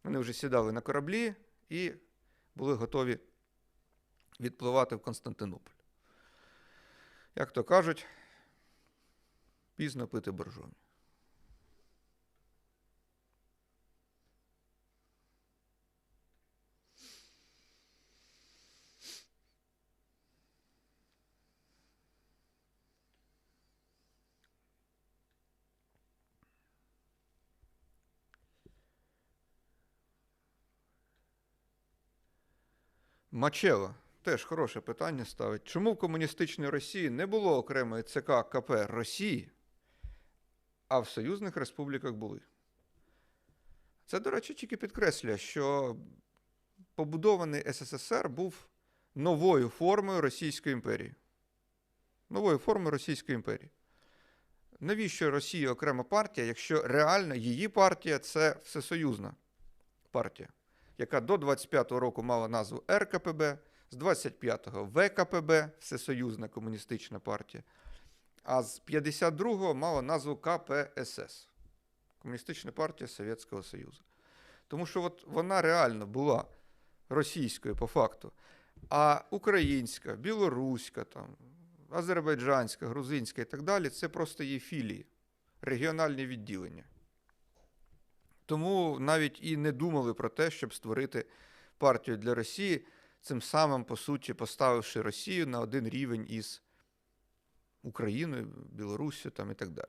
Speaker 1: Вони вже сідали на кораблі і були готові відпливати в Константинополь. Як то кажуть, пізно пити боржомі. Мачева теж хороше питання ставить. Чому в комуністичній Росії не було окремої ЦК КП Росії, а в союзних республіках були? Це, до речі, тільки підкреслює, що побудований СССР був новою формою Російської імперії. Новою формою Російської імперії. Навіщо Росії окрема партія, якщо реально її партія – це всесоюзна партія, яка до 25-го року мала назву РКПБ, з 25-го ВКПБ, Всесоюзна комуністична партія, а з 52-го мала назву КПСС, Комуністична партія Совєтського Союзу. Тому що от вона реально була російською по факту, а українська, білоруська, там, азербайджанська, грузинська і так далі – це просто її філії, регіональні відділення. Тому навіть і не думали про те, щоб створити партію для Росії, цим самим, по суті, поставивши Росію на один рівень із Україною, Білоруссю там, і так далі.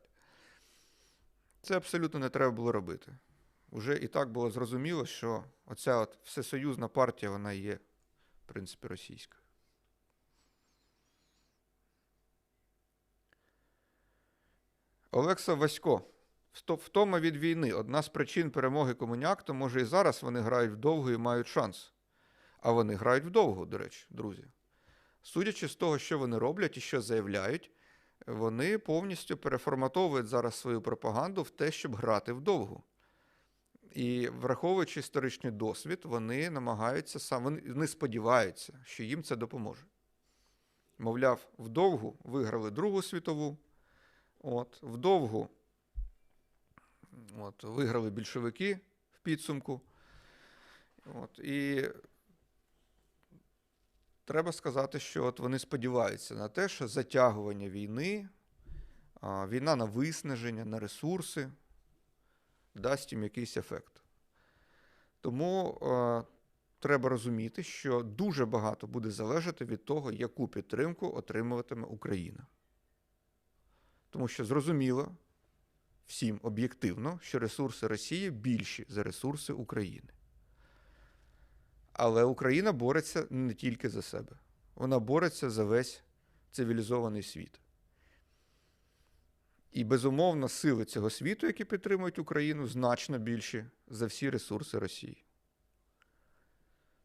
Speaker 1: Це абсолютно не треба було робити. вже і так було зрозуміло, що оця от всесоюзна партія, вона є, в принципі, російська. Олекса Васько. Втома від війни. Одна з причин перемоги комуняк, то може і зараз вони грають вдовгу і мають шанс. А вони грають вдовгу, до речі, друзі. Судячи з того, що вони роблять і що заявляють, вони повністю переформатовують зараз свою пропаганду в те, щоб грати вдовгу. І враховуючи історичний досвід, вони намагаються, вони сподіваються, що їм це допоможе. Мовляв, вдовгу виграли Другу світову, вдовгу виграли більшовики в підсумку. І треба сказати, що вони сподіваються на те, що затягування війни, війна на виснаження, на ресурси, дасть їм якийсь ефект. Тому треба розуміти, що дуже багато буде залежати від того, яку підтримку отримуватиме Україна. Тому що зрозуміло всім об'єктивно, що ресурси Росії більші за ресурси України. Але Україна бореться не тільки за себе. Вона бореться за весь цивілізований світ. І, безумовно, сили цього світу, які підтримують Україну, значно більші за всі ресурси Росії.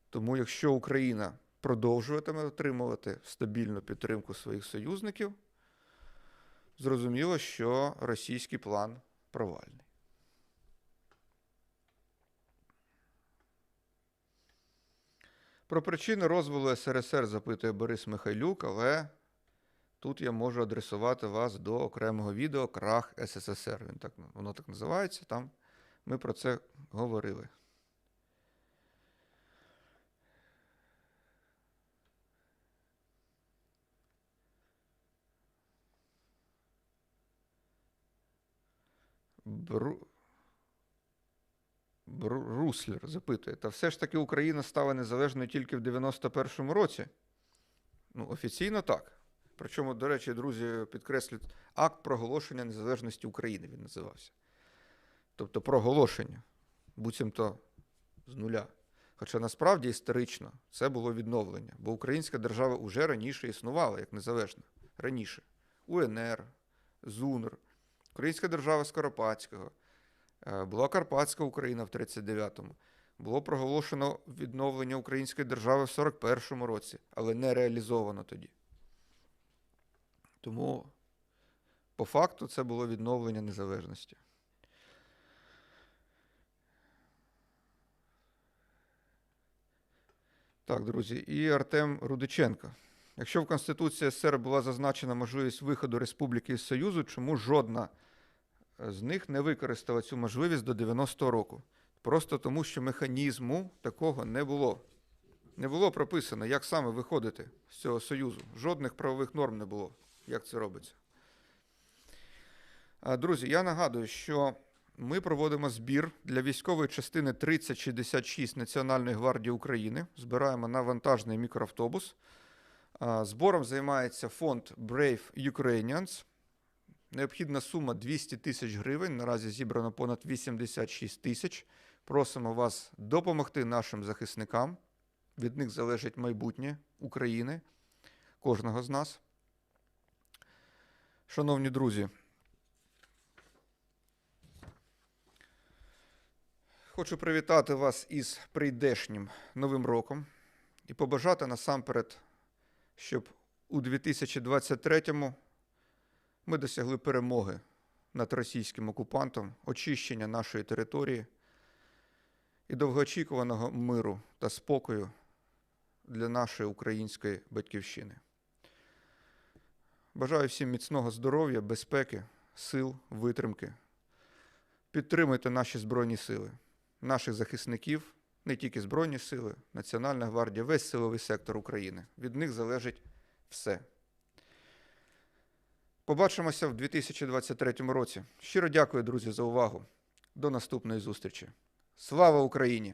Speaker 1: Тому, якщо Україна продовжуватиме отримувати стабільну підтримку своїх союзників, зрозуміло, що російський план провальний. Про причини розвалу СРСР запитує Борис Михайлюк, але тут я можу адресувати вас до окремого відео «Крах СССР». Воно так називається, там ми про це говорили. Руслер запитує, та все ж таки Україна стала незалежною тільки в 91-му році? Ну, офіційно так. Причому, до речі, друзі, підкреслюють, акт проголошення незалежності України він називався. Тобто проголошення, буцімто з нуля. Хоча насправді історично це було відновлення, бо українська держава уже раніше існувала, як незалежна. Раніше. УНР, ЗУНР, Українська держава Скоропадського, була Карпатська Україна в 1939-му, було проголошено відновлення української держави в 1941 році, але не реалізовано тоді. Тому, по факту, це було відновлення незалежності. Так, друзі, і Артем Рудиченко. Якщо в Конституції СССР була зазначена можливість виходу республіки із Союзу, чому жодна з них не використала цю можливість до 90-го року? Просто тому, що механізму такого не було. Не було прописано, як саме виходити з цього Союзу. Жодних правових норм не було, як це робиться. Друзі, я нагадую, що ми проводимо збір для військової частини 3066 Національної гвардії України. Збираємо на вантажний мікроавтобус. Збором займається фонд Brave Ukrainians. Необхідна сума 200 тисяч гривень. Наразі зібрано понад 86 тисяч. Просимо вас допомогти нашим захисникам. Від них залежить майбутнє України, кожного з нас. Шановні друзі, хочу привітати вас із прийдешнім Новим роком і побажати насамперед, щоб у 2023-му ми досягли перемоги над російським окупантом, очищення нашої території і довгоочікуваного миру та спокою для нашої української батьківщини. Бажаю всім міцного здоров'я, безпеки, сил, витримки. Підтримуйте наші Збройні Сили, наших захисників, не тільки Збройні Сили, Національна гвардія, весь силовий сектор України. Від них залежить все. Побачимося в 2023 році. Щиро дякую, друзі, за увагу. До наступної зустрічі. Слава Україні!